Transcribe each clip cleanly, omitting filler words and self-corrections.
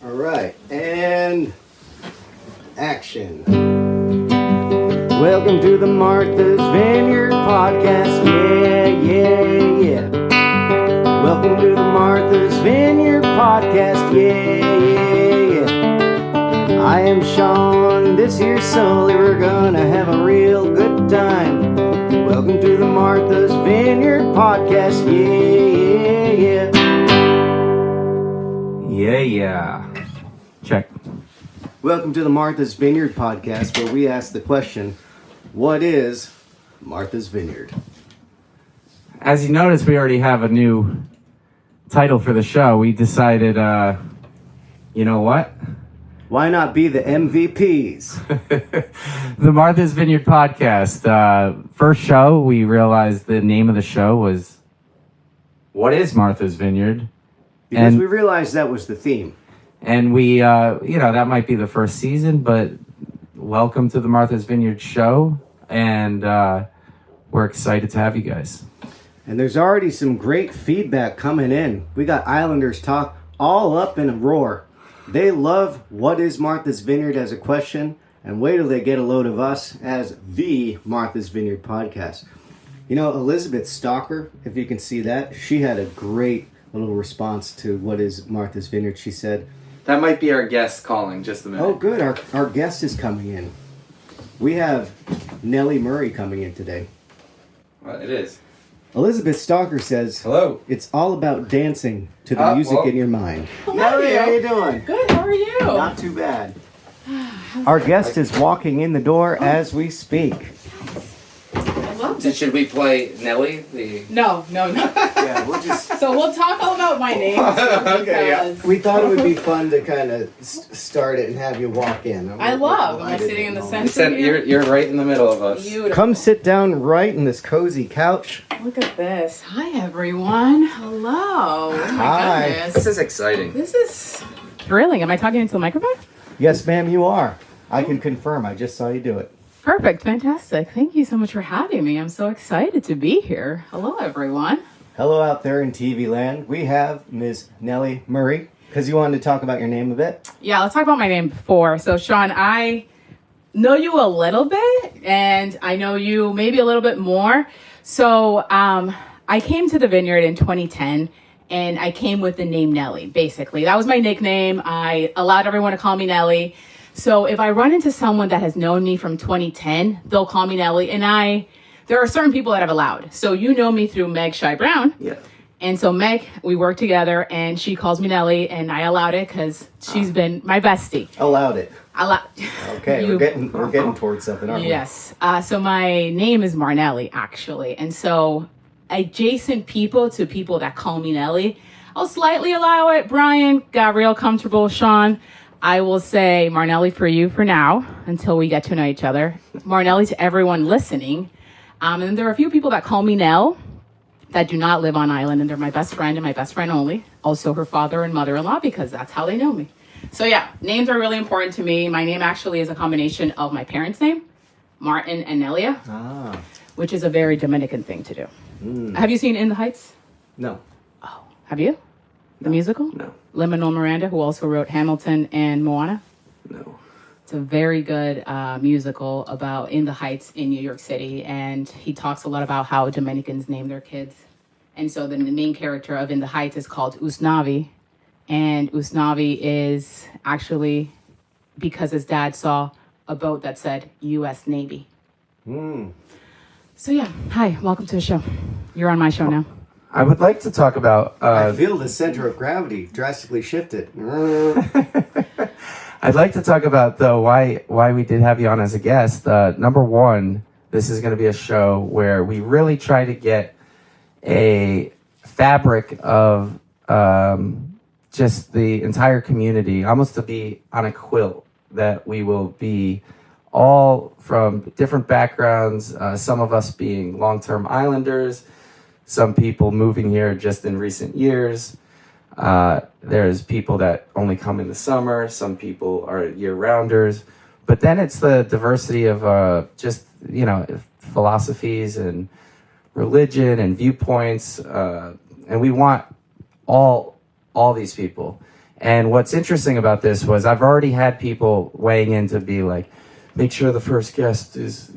All right, and action. Welcome to the Martha's Vineyard podcast. Yeah. Welcome to the Martha's Vineyard podcast. Yeah. I am Sean, this here's Sully. We're gonna have a real good time. Welcome to the Martha's Vineyard podcast. Yeah. Check. Welcome to the Martha's Vineyard podcast, where we ask the question, what is Martha's Vineyard? As you notice, we already have a new title for the show. We decided, you know what? Why not be the MVPs? The Martha's Vineyard podcast. First show, we realized the name of the show was, what is Martha's Vineyard? Because we realized that was the theme. And we, that might be the first season, but welcome to the Martha's Vineyard show. And we're excited to have you guys. And there's already some great feedback coming in. We got Islanders talk all up in a roar. They love what is Martha's Vineyard as a question, and wait till they get a load of us as the Martha's Vineyard podcast. You know, Elizabeth Stalker, if you can see that, she had a great little response to what is Martha's Vineyard. She said, that might be our guest calling, just a minute. oh good, our guest is coming in. We have Nellie Murray coming in today. Well, it is. Elizabeth Stalker says, hello. It's all about dancing to the music in your mind. Nellie, how you doing? Good, how are you? Not too bad. Our guest is walking in the door as we speak. I love So this. should we play Nelly? No. Yeah, we'll just... So we'll talk all about my name. Okay, yeah. We thought it would be fun to kind of start it and have you walk in. Am I sitting in the center? You're right in the middle of us. Beautiful. Come sit down right in this cozy couch. Look at this. Hi, everyone. Hello. Oh my Hi. goodness. This is exciting. This is thrilling. Am I talking into the microphone? Yes, ma'am, you are. I can confirm. I just saw you do it. Perfect. Fantastic. Thank you so much for having me. I'm so excited to be here. Hello, everyone. Hello out there in TV land. We have Ms. Nellie Murray, because you wanted to talk about your name a bit. Yeah, let's talk about my name before. So, Sean, I know you a little bit, and I know you maybe a little bit more. So, I came to the Vineyard in 2010, and I came with the name Nellie, basically. That was my nickname. I allowed everyone to call me Nellie. So if I run into someone that has known me from 2010, they'll call me Nellie, and there are certain people that I've allowed. So you know me through Meg Shy Brown. Yeah. And so Meg, we work together, and she calls me Nellie, and I allowed it because she's been my bestie. Allowed it. Okay, You- we're getting towards something, aren't we? Yes. So my name is Marnely, actually. And so adjacent people to people that call me Nellie, I'll slightly allow it. Brian got real comfortable. Sean, I will say Marnely for you for now until we get to know each other. Marnely to everyone listening. And there are a few people that call me Nell that do not live on island, and they're my best friend and my best friend only. Also her father and mother-in-law, because that's how they know me. So yeah, names are really important to me. My name actually is a combination of my parents' name, Martin and Nelia, which is a very Dominican thing to do. Have you seen In the Heights? No. Oh, have you? The musical? No. Lin-Manuel Miranda, who also wrote Hamilton and Moana. No. It's a very good musical about In the Heights in New York City, and he talks a lot about how Dominicans name their kids. And so the main character of In the Heights is called Usnavi, and Usnavi is actually because his dad saw a boat that said U.S. Navy. So yeah, hi, welcome to the show. You're on my show now. I would like to talk about... I feel the center of gravity drastically shifted. I'd like to talk about, though, why we did have you on as a guest. Number one, this is going to be a show where we really try to get a fabric of just the entire community, almost to be on a quilt, that we will be all from different backgrounds, some of us being long-term islanders, some people moving here just in recent years. There's people that only come in the summer. Some people are year-rounders. But then it's the diversity of just, philosophies and religion and viewpoints. And we want all these people. And what's interesting about this was I've already had people weighing in to be like, make sure the first guest is,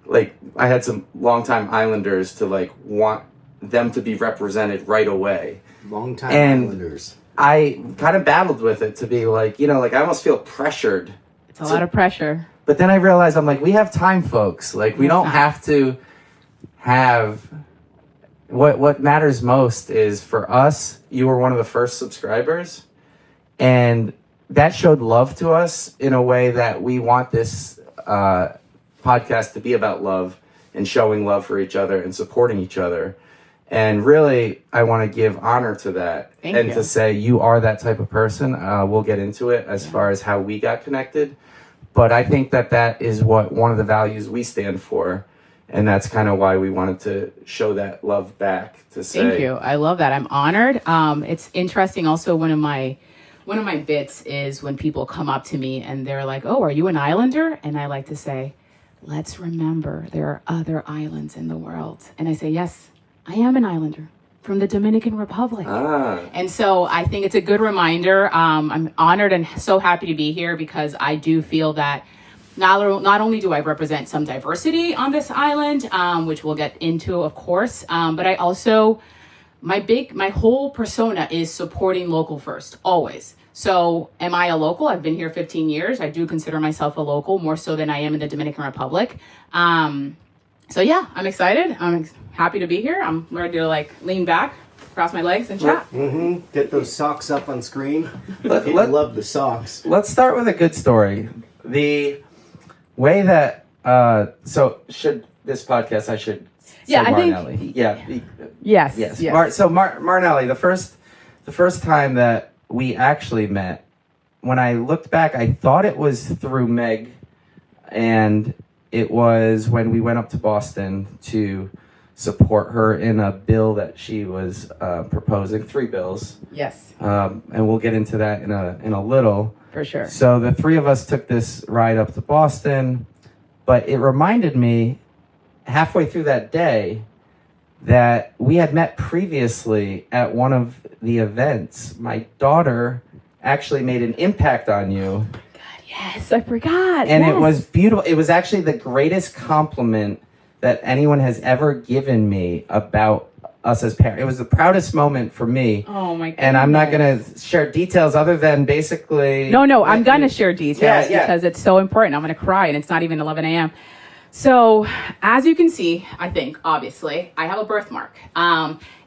like I had some longtime Islanders to like want them to be represented right away. Longtime Islanders. I kind of battled with it to be like, like I almost feel pressured. It's a lot of pressure. But then I realized I'm like, we have time, folks. Like we don't have to have what matters most is for us, you were one of the first subscribers, and that showed love to us in a way that we want this podcast to be about love and showing love for each other and supporting each other. And really, I want to give honor to that. Thank you. To say you are that type of person. We'll get into it as far as how we got connected. But I think that is what one of the values we stand for. And that's kind of why we wanted to show that love back to say. Thank you. I love that. I'm honored. It's interesting. Also, one of my bits is when people come up to me and they're like, "Oh, are you an Islander?" And I like to say, "Let's remember there are other islands in the world." And I say, "Yes, I am an Islander from the Dominican Republic." And so I think it's a good reminder. I'm honored and so happy to be here because I do feel that not only do I represent some diversity on this island, which we'll get into, of course, but I also, my whole persona is supporting local first, always. So am I a local? I've been here 15 years. I do consider myself a local, more so than I am in the Dominican Republic. So yeah, I'm excited. I'm happy to be here. I'm ready to like lean back, cross my legs, and chat. Mm-hmm. Get those socks up on screen. People love the socks. Let's start with a good story. The way that so should this podcast I should say Yeah, I think- Marnely. Yeah. Yes. Yes. Yes. Marnely, the first time that we actually met, when I looked back, I thought it was through Meg, and it was when we went up to Boston to support her in a bill that she was proposing, 3 bills. Yes, And we'll get into that in a little. for sure. So the 3 of us took this ride up to Boston, but it reminded me halfway through that day that we had met previously at one of the events. My daughter actually made an impact on you. Yes, I forgot. And Yes. it was beautiful. It was actually the greatest compliment that anyone has ever given me about us as parents. It was the proudest moment for me. Oh my god. And I'm not going to share details other than basically... No, I'm going to share details because it's so important. I'm going to cry and it's not even 11 a.m. So as you can see, I think, obviously, I have a birthmark.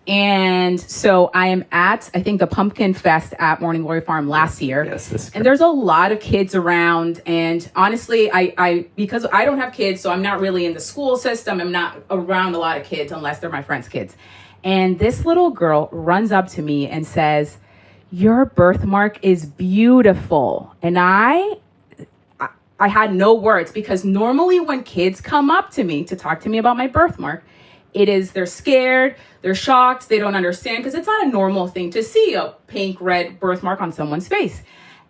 And so I am at, I think, the Pumpkin Fest at Morning Glory Farm last year. Yes, this is and there's a lot of kids around. And honestly, I because I don't have kids, so I'm not really in the school system. I'm not around a lot of kids unless they're my friends' kids. And this little girl runs up to me and says, "Your birthmark is beautiful." And I had no words because normally when kids come up to me to talk to me about my birthmark, they're scared, they're shocked, they don't understand because it's not a normal thing to see a pink, red birthmark on someone's face.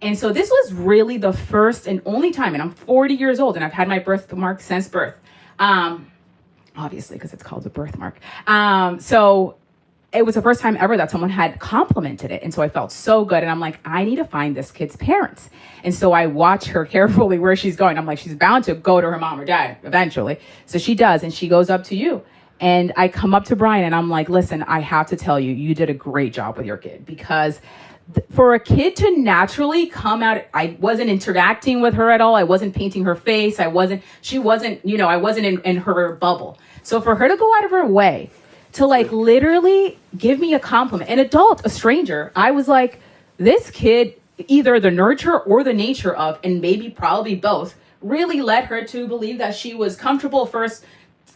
And so this was really the first and only time, and I'm 40 years old and I've had my birthmark since birth. Obviously, because it's called a birthmark. So it was the first time ever that someone had complimented it. And so I felt so good. And I'm like, I need to find this kid's parents. And so I watch her carefully where she's going. I'm like, she's bound to go to her mom or dad eventually. So she does. And she goes up to you. And I come up to Brian and I'm like, listen, I have to tell you, you did a great job with your kid because for a kid to naturally come out, I wasn't interacting with her at all. I wasn't painting her face. I wasn't in her bubble. So for her to go out of her way to like literally give me a compliment, an adult, a stranger, I was like, this kid, either the nurture or the nature of, and maybe probably both, really led her to believe that she was comfortable first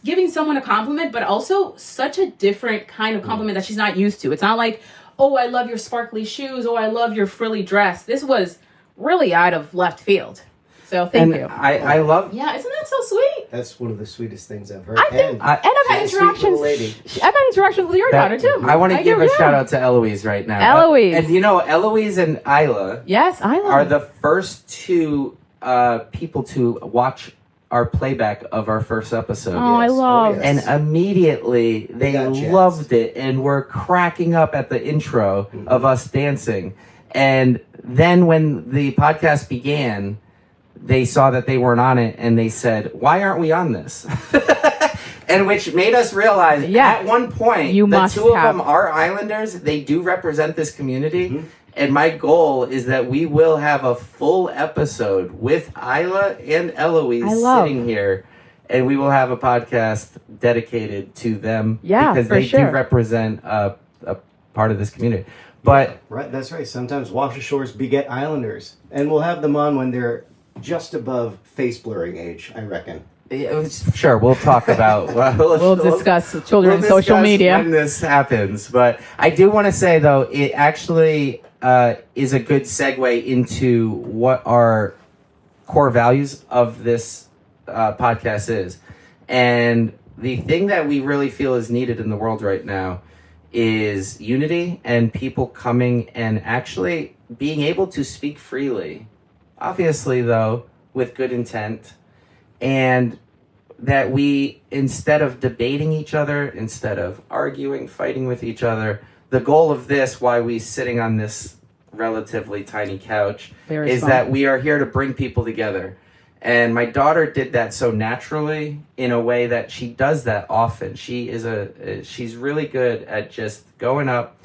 giving someone a compliment, but also such a different kind of compliment that she's not used to. It's not like, oh, I love your sparkly shoes. Oh, I love your frilly dress. This was really out of left field. So thank you. I love... Yeah, isn't that so sweet? That's one of the sweetest things I've heard. I think, and I've had she's a sweet little interactions. lady. I've had interactions with your daughter too. I want to give a do, shout out to Eloise right now. Eloise. And you know, Eloise and Isla Yes, I love are it. the first 2 people to watch our playback of our first episode. Oh, I love. yes. And immediately they Got jazzed. loved it and were cracking up at the intro of us dancing. And then when the podcast began, they saw that they weren't on it, and they said, "Why aren't we on this?" And which made us realize at one point, the two of them are Islanders. They do represent this community. Mm-hmm. And my goal is that we will have a full episode with Isla and Eloise sitting here. And we will have a podcast dedicated to them because they do represent a part of this community. But right, that's right. Sometimes Washer Shores beget Islanders. And we'll have them on when they're just above face blurring age, I reckon. Sure, we'll talk about. We'll discuss children and social media when this happens. But I do want to say, though, it actually is a good segue into what our core values of this podcast is, and the thing that we really feel is needed in the world right now is unity and people coming and actually being able to speak freely. Obviously, though, with good intent. And that we, instead of debating each other, instead of arguing, fighting with each other, the goal of this, why we sitting on this relatively tiny couch, is that we are here to bring people together. And my daughter did that so naturally in a way that she does that often. She's really good at just going up,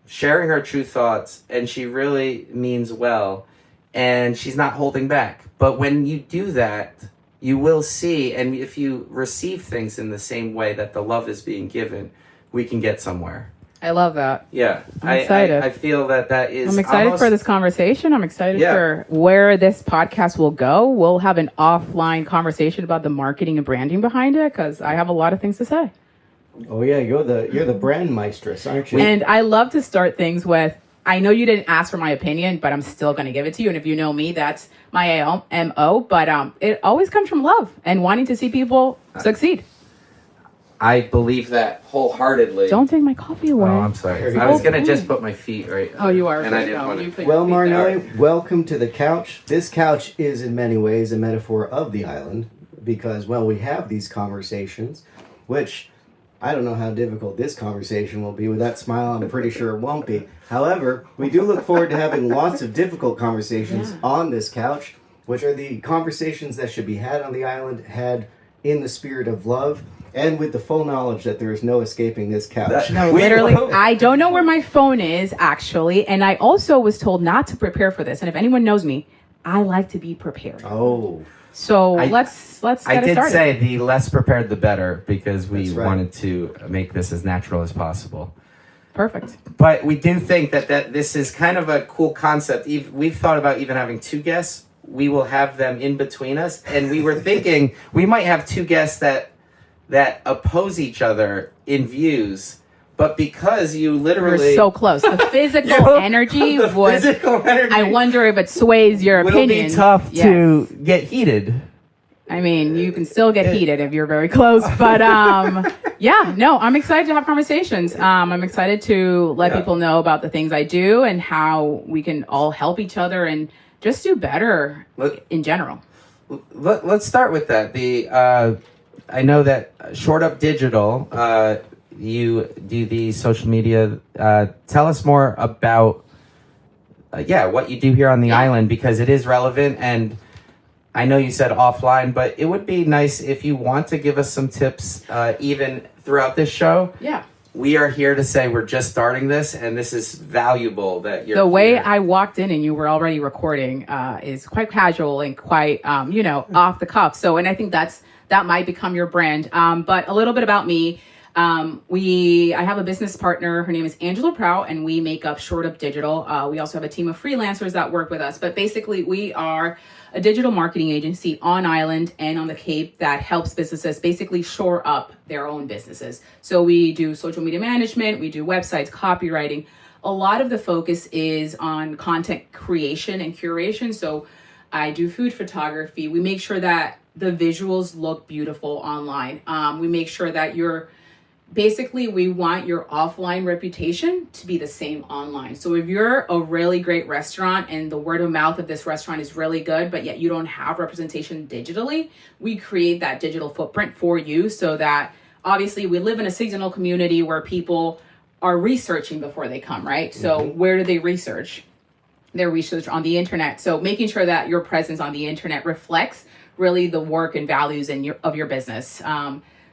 sharing her true thoughts, and she really means well, and she's not holding back. But when you do that, you will see, and if you receive things in the same way that the love is being given, we can get somewhere. I love that. Yeah. I'm excited. I feel that is I'm excited for this conversation. I'm excited for where this podcast will go. We'll have an offline conversation about the marketing and branding behind it, because I have a lot of things to say. Oh yeah, you're the brand mistress, aren't you? And I love to start things with, I know you didn't ask for my opinion, but I'm still going to give it to you. And if you know me, that's my MO. But it always comes from love and wanting to see people succeed. I believe that wholeheartedly. Don't take my coffee away. Oh, I'm sorry. I was going to just put my feet right. Oh, you are. And I didn't want to. Well, Marnely, welcome to the couch. This couch is in many ways a metaphor of the island because, well, we have these conversations, which I don't know how difficult this conversation will be. With that smile, I'm pretty sure it won't be. However, we do look forward to having lots of difficult conversations on this couch, which are the conversations that should be had on the island, had in the spirit of love, and with the full knowledge that there is no escaping this couch. No, literally, I don't know where my phone is, actually, and I also was told not to prepare for this. And if anyone knows me, I like to be prepared. Oh. So let's get it started. I did say the less prepared, the better, because we wanted to make this as natural as possible. Perfect. But we do think that this is kind of a cool concept. We've thought about even having two guests. We will have them in between us, and we were thinking we might have two guests that oppose each other in views, but because you literally... We're so close. The physical energy would... I wonder if it sways your opinion. It'll be tough to get heated. I mean, you can still get heated if you're very close, but I'm excited to have conversations. I'm excited to let people know about the things I do and how we can all help each other and just do better in general. Let's start with that. I know that Short Up Digital, you do the social media. Tell us more about, what you do here on the island, because it is relevant. And I know you said offline, but it would be nice if you want to give us some tips, even throughout this show. Yeah. We are here to say we're just starting this, and this is valuable that you're The way here. I walked in and you were already recording is quite casual and quite, off the cuff. So, and I think that might become your brand. But a little bit about me. I have a business partner. Her name is Angela Prout, and we make up Short Up Digital. We also have a team of freelancers that work with us. But basically, we are a digital marketing agency on island and on the Cape that helps businesses basically shore up their own businesses. So we do social media management, we do websites, copywriting. A lot of the focus is on content creation and curation. So I do food photography. We make sure that the visuals look beautiful online. We make sure that we want your offline reputation to be the same online. So if you're a really great restaurant and the word of mouth of this restaurant is really good, but yet you don't have representation digitally, we create that digital footprint for you so that obviously we live in a seasonal community where people are researching before they come, right? So where do they research? their research on the internet. So making sure that your presence on the internet reflects really the work and values of your business.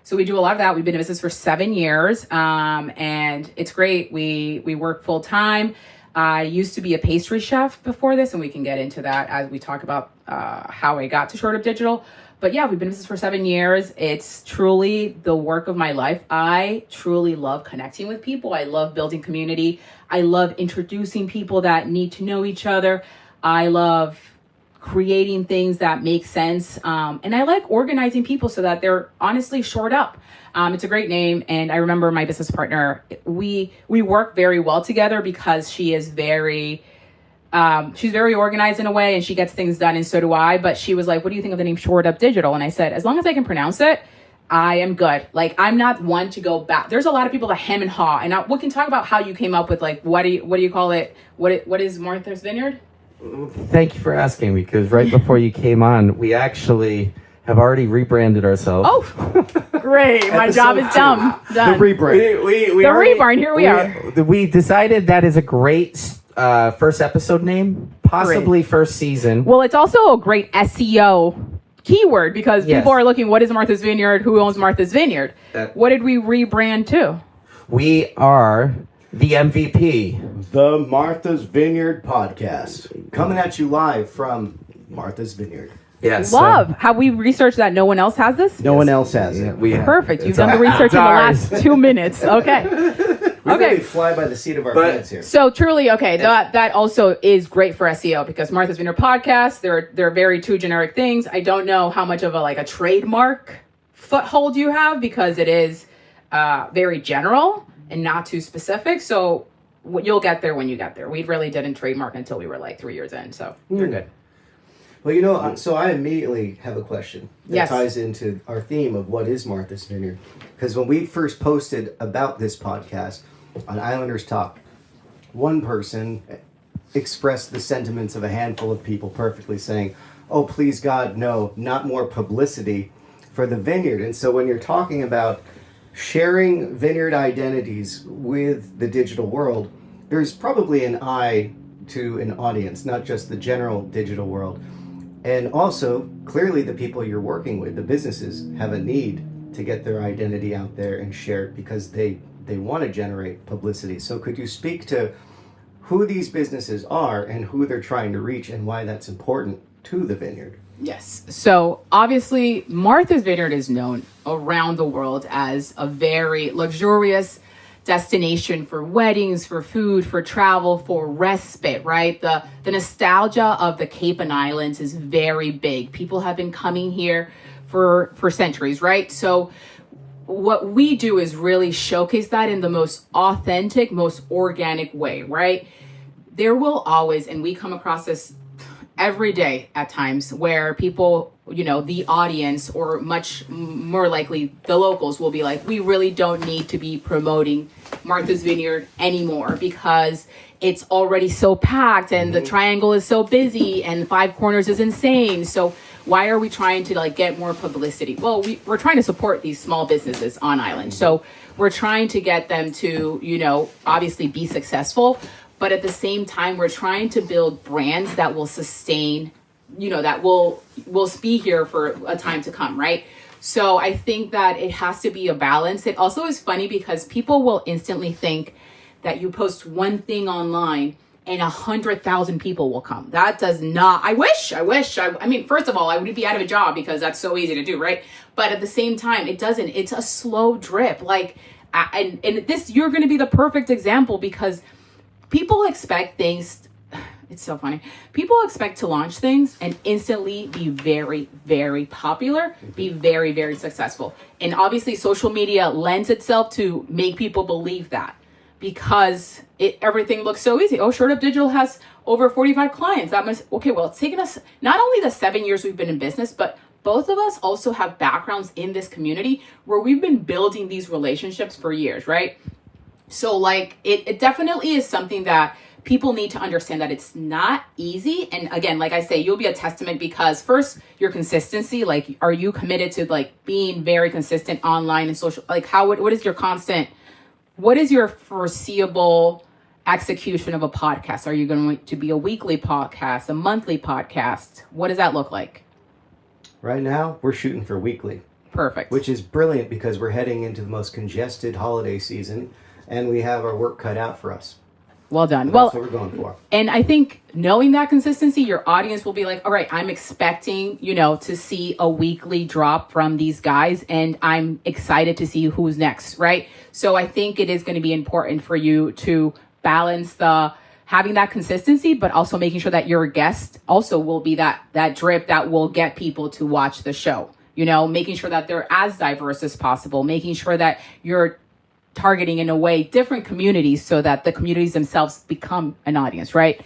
So we do a lot of that. We've been in business for 7 years, and it's great. We work full time. I used to be a pastry chef before this, and we can get into that as we talk about how I got to Short Up Digital. But yeah, we've been in business for 7 years. It's truly the work of my life. I truly love connecting with people. I love building community. I love introducing people that need to know each other. I love creating things that make sense. And I like organizing people so that they're honestly shored up. It's a great name. And I remember my business partner, we work very well together because she is she's very organized in a way and she gets things done, and so do I. But she was like, what do you think of the name Shored Up Digital? And I said, as long as I can pronounce it, I am good. Like, I'm not one to go back. There's a lot of people that hem and haw. And we can talk about how you came up with, like, what do you call it? What is Martha's Vineyard? Thank you for asking me, because right before you came on, we actually have already rebranded ourselves. Oh, great. My job is done. The rebrand. The rebrand. Here we are. We decided that is a great first episode name, possibly first season. Well, it's also a great SEO keyword because people are looking, what is Martha's Vineyard? Who owns Martha's Vineyard? What did we rebrand to? We are the MVP. The Martha's Vineyard podcast. Coming at you live from Martha's Vineyard. Yes. Love. Have we researched that no one else has this? No one else has it. Perfect. You've done the research in the last 2 minutes. Okay. We really fly by the seat of our pants here. So truly, that also is great for SEO because Martha's Vineyard podcast, they're very two generic things. I don't know how much of a trademark foothold you have because it is very general and not too specific. So you'll get there when you get there. We really didn't trademark until we were 3 years in. So you're good. Well, so I immediately have a question that ties into our theme of what is Martha's Vineyard. Because when we first posted about this podcast on Islanders Talk, one person expressed the sentiments of a handful of people perfectly, saying, oh, please God, no, not more publicity for the Vineyard. And so when you're talking about sharing Vineyard identities with the digital world, there's probably an eye to an audience, not just the general digital world. And also, clearly the people you're working with, the businesses, have a need to get their identity out there and share it because they want to generate publicity. So could you speak to who these businesses are and who they're trying to reach and why that's important to the Vineyard? Yes. So obviously, Martha's Vineyard is known around the world as a very luxurious destination for weddings, for food, for travel, for respite, right? The nostalgia of the Cape and Islands is very big. People have been coming here for centuries, right? So what we do is really showcase that in the most authentic, most organic way, right? There will always, and we come across this every day at times, where people, the audience, or much more likely the locals, will be like, we really don't need to be promoting Martha's Vineyard anymore because it's already so packed and the triangle is so busy and Five Corners is insane. So why are we trying to get more publicity? Well, we're trying to support these small businesses on island. So we're trying to get them to, obviously be successful. But at the same time, we're trying to build brands that will sustain, that will be here for a time to come, right? So I think that it has to be a balance. It also is funny because people will instantly think that you post one thing online and 100,000 people will come. That does not, I wish. I mean, first of all, I would be out of a job because that's so easy to do, right? But at the same time, it doesn't. It's a slow drip. And this, you're going to be the perfect example because people expect things. It's so funny. People expect to launch things and instantly be very, very popular, be very, very successful. And obviously social media lends itself to make people believe that because everything looks so easy. Oh, Short Up Digital has over 45 clients. That must, okay, well, it's taken us not only the 7 years we've been in business, but both of us also have backgrounds in this community where we've been building these relationships for years, right? So it definitely is something that people need to understand that it's not easy. And again, like I say, you'll be a testament because first, your consistency, are you committed to being very consistent online and social? What is your foreseeable execution of a podcast? Are you going to be a weekly podcast, a monthly podcast? What does that look like? Right now, we're shooting for weekly. Perfect. Which is brilliant because we're heading into the most congested holiday season and we have our work cut out for us. Well done. So Well, that's what we're going for. and I think knowing that consistency, your audience will be like, all right, I'm expecting, to see a weekly drop from these guys, and I'm excited to see who's next, right? So I think it is going to be important for you to balance having that consistency, but also making sure that your guest also will be that drip that will get people to watch the show, making sure that they're as diverse as possible, making sure that you're targeting in a way different communities so that the communities themselves become an audience, right?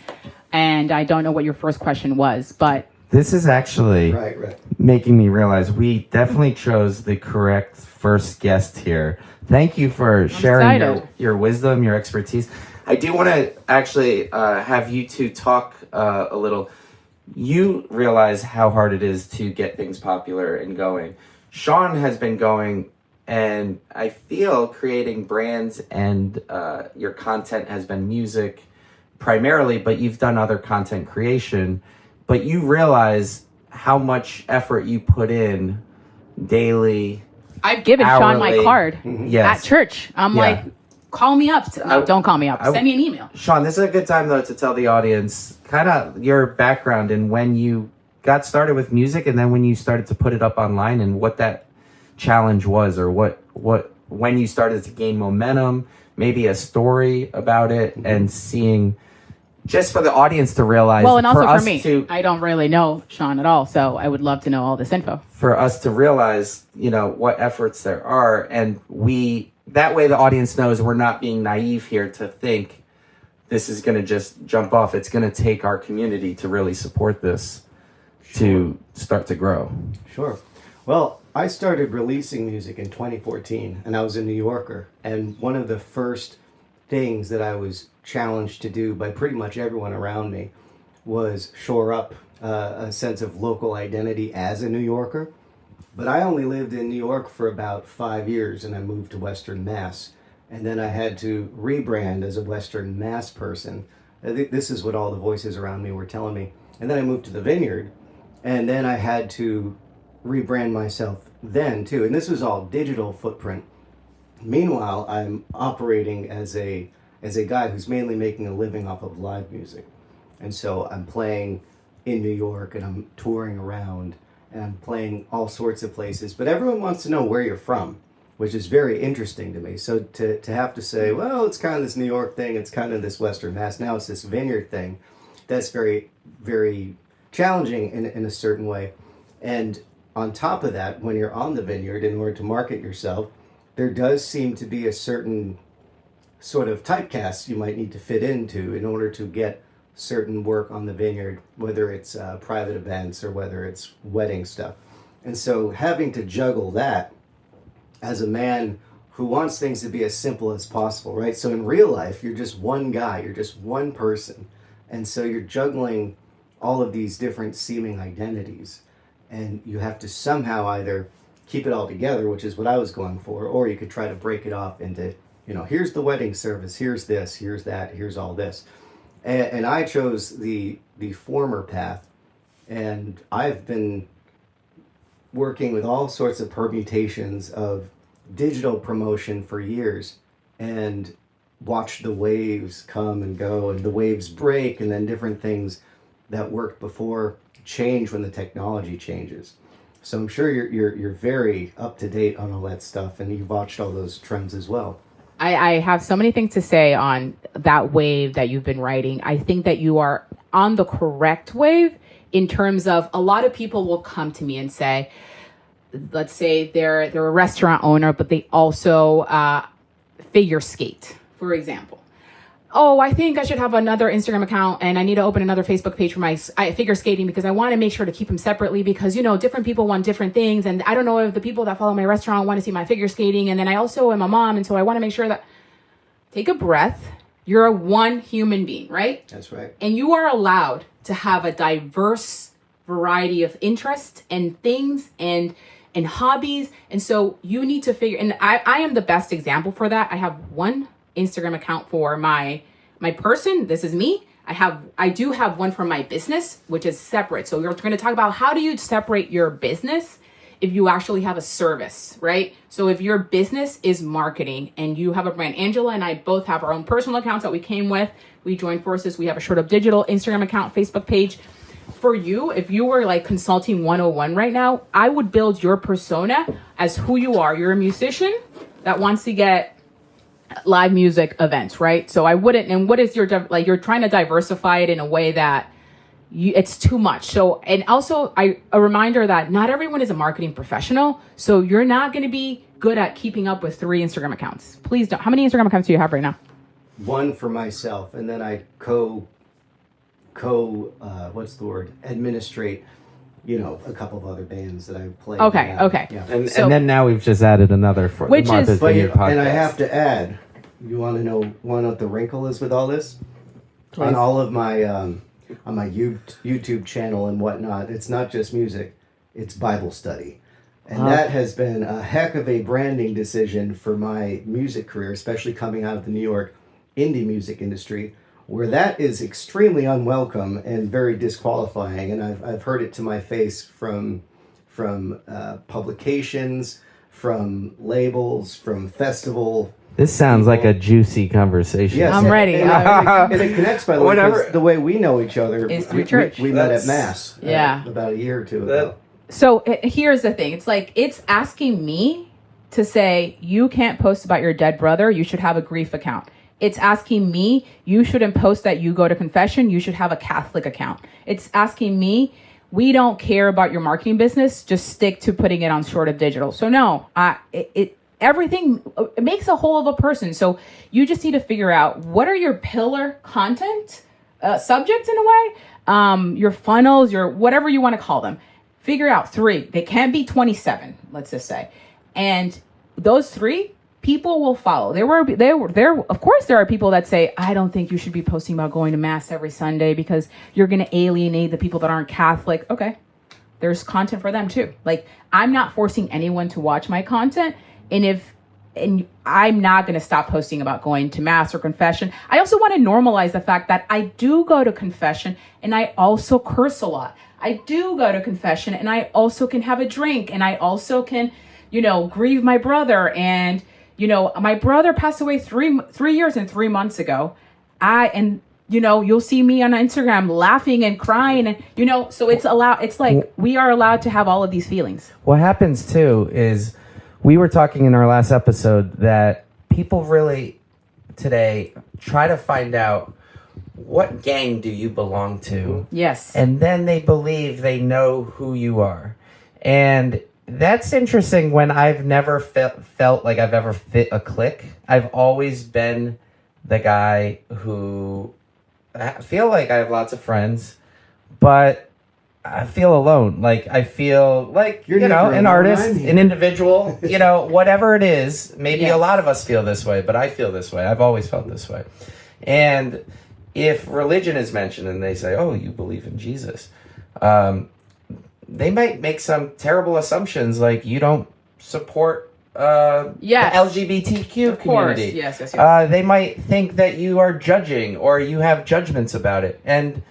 And I don't know what your first question was, but This is actually Right. making me realize we definitely chose the correct first guest here. Thank you for sharing excited. your wisdom, your expertise. I do want to actually have you two talk a little. You realize how hard it is to get things popular and going. Seán has been going, and I feel creating brands and your content has been music primarily, but you've done other content creation. But you realize how much effort you put in daily. I've given Seán my Hourly. card Yes. at church. I'm Yeah. like, call me up. No, don't call me up. Send me an email. Seán, this is a good time though to tell the audience kind of your background and when you got started with music, and then when you started to put it up online, and what that challenge was, or when you started to gain momentum, maybe a story about it, and seeing, just for the audience to realize. Well, and also for us me, to, I don't really know Seán at all, so I would love to know all this info. for us to realize, what efforts there are, and that way the audience knows we're not being naive here to think this is going to just jump off. It's going to take our community to really support this to start to grow. Sure. Well, I started releasing music in 2014, and I was a New Yorker. And one of the first things that I was challenged to do by pretty much everyone around me was shore up a sense of local identity as a New Yorker. But I only lived in New York for about 5 years, and I moved to Western Mass. And then I had to rebrand as a Western Mass person. This is what all the voices around me were telling me. And then I moved to the Vineyard, and then I had to rebrand myself then too. And this was all digital footprint. Meanwhile, I'm operating as a guy who's mainly making a living off of live music. And so I'm playing in New York, and I'm touring around, and I'm playing all sorts of places. But everyone wants to know where you're from, which is very interesting to me. So to have to say, well, it's kind of this New York thing, it's kind of this Western Mass, now it's this Vineyard thing, that's very, very challenging in a certain way. And on top of that, when you're on the Vineyard, in order to market yourself, there does seem to be a certain sort of typecast you might need to fit into in order to get certain work on the Vineyard, whether it's private events or whether it's wedding stuff. And so having to juggle that as a man who wants things to be as simple as possible, right? So in real life, you're just one guy, you're just one person. And so you're juggling all of these different seeming identities. And you have to somehow either keep it all together, which is what I was going for, or you could try to break it off into, here's the wedding service, here's this, here's that, here's all this. And I chose the former path, and I've been working with all sorts of permutations of digital promotion for years, and watched the waves come and go, and the waves break, and then different things that worked before change when the technology changes. So I'm sure you're very up to date on all that stuff, and you've watched all those trends as well. I have so many things to say on that wave that you've been riding. I think that you are on the correct wave in terms of a lot of people will come to me and say, let's say they're a restaurant owner, but they also figure skate, for example. Oh, I think I should have another Instagram account, and I need to open another Facebook page for my figure skating because I want to make sure to keep them separately because, different people want different things. And I don't know if the people that follow my restaurant want to see my figure skating. And then I also am a mom. And so I want to make sure that take a breath. You're one human being, right? That's right. And you are allowed to have a diverse variety of interests and things and hobbies. And so you need to figure, and I am the best example for that. I have one Instagram account for my my person, this is me. I do have one for my business, which is separate. So we're going to talk about how do you separate your business if you actually have a service, right? So if your business is marketing and you have a brand, Angela and I both have our own personal accounts that we came with. We joined forces. We have a Short Up Digital Instagram account, Facebook page. For you, if you were like consulting 101 right now, I would build your persona as who you are. You're a musician that wants to get live music events, right? So I wouldn't, and what is your, like, you're trying to diversify it in a way that it's too much. So, and also a reminder that not everyone is a marketing professional. So you're not going to be good at keeping up with 3 Instagram accounts. Please don't. How many Instagram accounts do you have right now? One for myself, and then I administrate, a couple of other bands that I play. Okay. Yeah. And then now we've just added another for Which the Martha's is- Vineyard podcast. And I have to add, you want to know what the wrinkle is with all this? Please. On all of my on my YouTube channel and whatnot, it's not just music, it's Bible study. And that has been a heck of a branding decision for my music career, especially coming out of the New York indie music industry, where that is extremely unwelcome and very disqualifying. And I've heard it to my face from publications, from labels, from festival. This sounds like a juicy conversation. Yes, I'm ready. And it connects, by the way, Whatever. because the way we know each other. Is through church. We met That's- at Mass Yeah. about a year or two ago. So here's the thing. It's like, it's asking me to say, you can't post about your dead brother. You should have a grief account. It's asking me, you shouldn't post that you go to confession. You should have a Catholic account. It's asking me, we don't care about your marketing business. Just stick to putting it on Short Up Digital. So no, everything, it makes a whole of a person. So you just need to figure out what are your pillar content subjects in a way, your funnels, your whatever you want to call them. Figure out 3. They can't be 27, let's just say. And those 3 people will follow. Of course, there are people that say, I don't think you should be posting about going to Mass every Sunday because you're going to alienate the people that aren't Catholic. Okay. There's content for them too. Like, I'm not forcing anyone to watch my content. And I'm not going to stop posting about going to Mass or confession. I also want to normalize the fact that I do go to confession and I also curse a lot. I do go to confession and I also can have a drink and I also can, grieve my brother. And, my brother passed away 3 years and 3 months ago. You'll see me on Instagram laughing and crying and, so it's allowed. It's like we are allowed to have all of these feelings. What happens too is we were talking in our last episode that people really today try to find out what gang do you belong to? Yes. And then they believe they know who you are. And that's interesting when I've never felt like I've ever fit a clique. I've always been the guy who I feel like I have lots of friends, but I feel alone. Like, I feel like, You're never an alone, artist, I'm here. an individual, whatever it is. Maybe Yes. a lot of us feel this way, but I feel this way. I've always felt this way. And if religion is mentioned and they say, oh, you believe in Jesus, they might make some terrible assumptions like you don't support Yes. the LGBTQ Of course. community. Yes. They might think that you are judging or you have judgments about it. And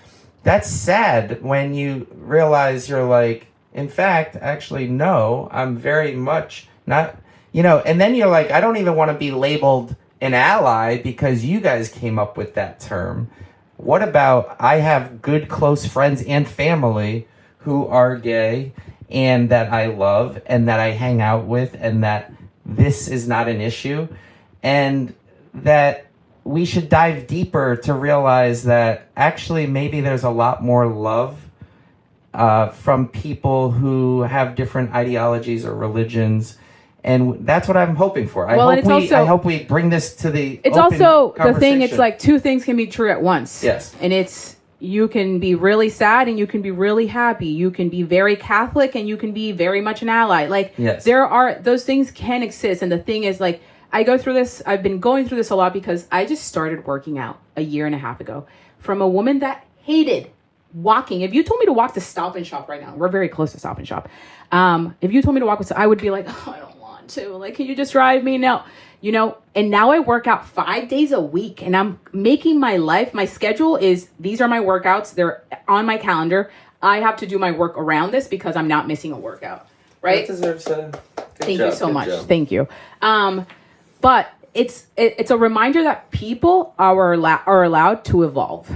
that's sad when you realize you're like, in fact, actually, no, I'm very much not, and then you're like, I don't even want to be labeled an ally because you guys came up with that term. What about I have good close friends and family who are gay and that I love and that I hang out with and that this is not an issue and that we should dive deeper to realize that actually maybe there's a lot more love from people who have different ideologies or religions. And that's what I'm hoping for. I hope we bring this to the It's open also the thing. It's conversation. like 2 things can be true at once. Yes. And it's, you can be really sad and you can be really happy. You can be very Catholic and you can be very much an ally. Like, Yes. those things can exist. And the thing is, like, I've been going through this a lot because I just started working out a year and a half ago from a woman that hated walking. If you told me to walk to Stop and Shop right now, we're very close to Stop and Shop. If you told me to walk, I would be like, oh, I don't want to. Like, can you just drive me? No. you know, and now I work out 5 days a week, and I'm making my life, my schedule is, these are my workouts. They're on my calendar. I have to do my work around this because I'm not missing a workout, right? That deserves a Thank you so much. Thank you. But it's a reminder that people are allowed to evolve.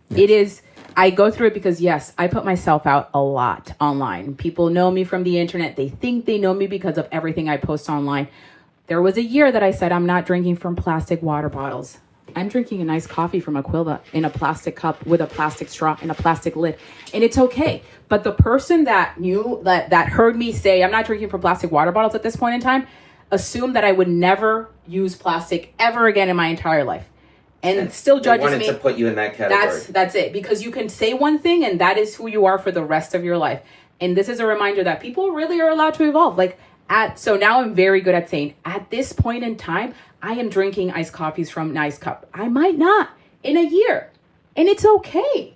Yes. It is, I go through it because, yes, I put myself out a lot online. People know me from the internet. They think they know me because of everything I post online. There was a year that I said, I'm not drinking from plastic water bottles. I'm drinking a nice coffee from Aquila in a plastic cup with a plastic straw and a plastic lid. And it's okay. But the person that knew, that heard me say, I'm not drinking from plastic water bottles at this point in time, assumed that I would never use plastic ever again in my entire life. And still judges me. Wanted to put you in that category. That's it. Because you can say one thing and that is who you are for the rest of your life. And this is a reminder that people really are allowed to evolve. So now I'm very good at saying, at this point in time, I am drinking iced coffees from an iced cup. I might not in a year. And it's okay.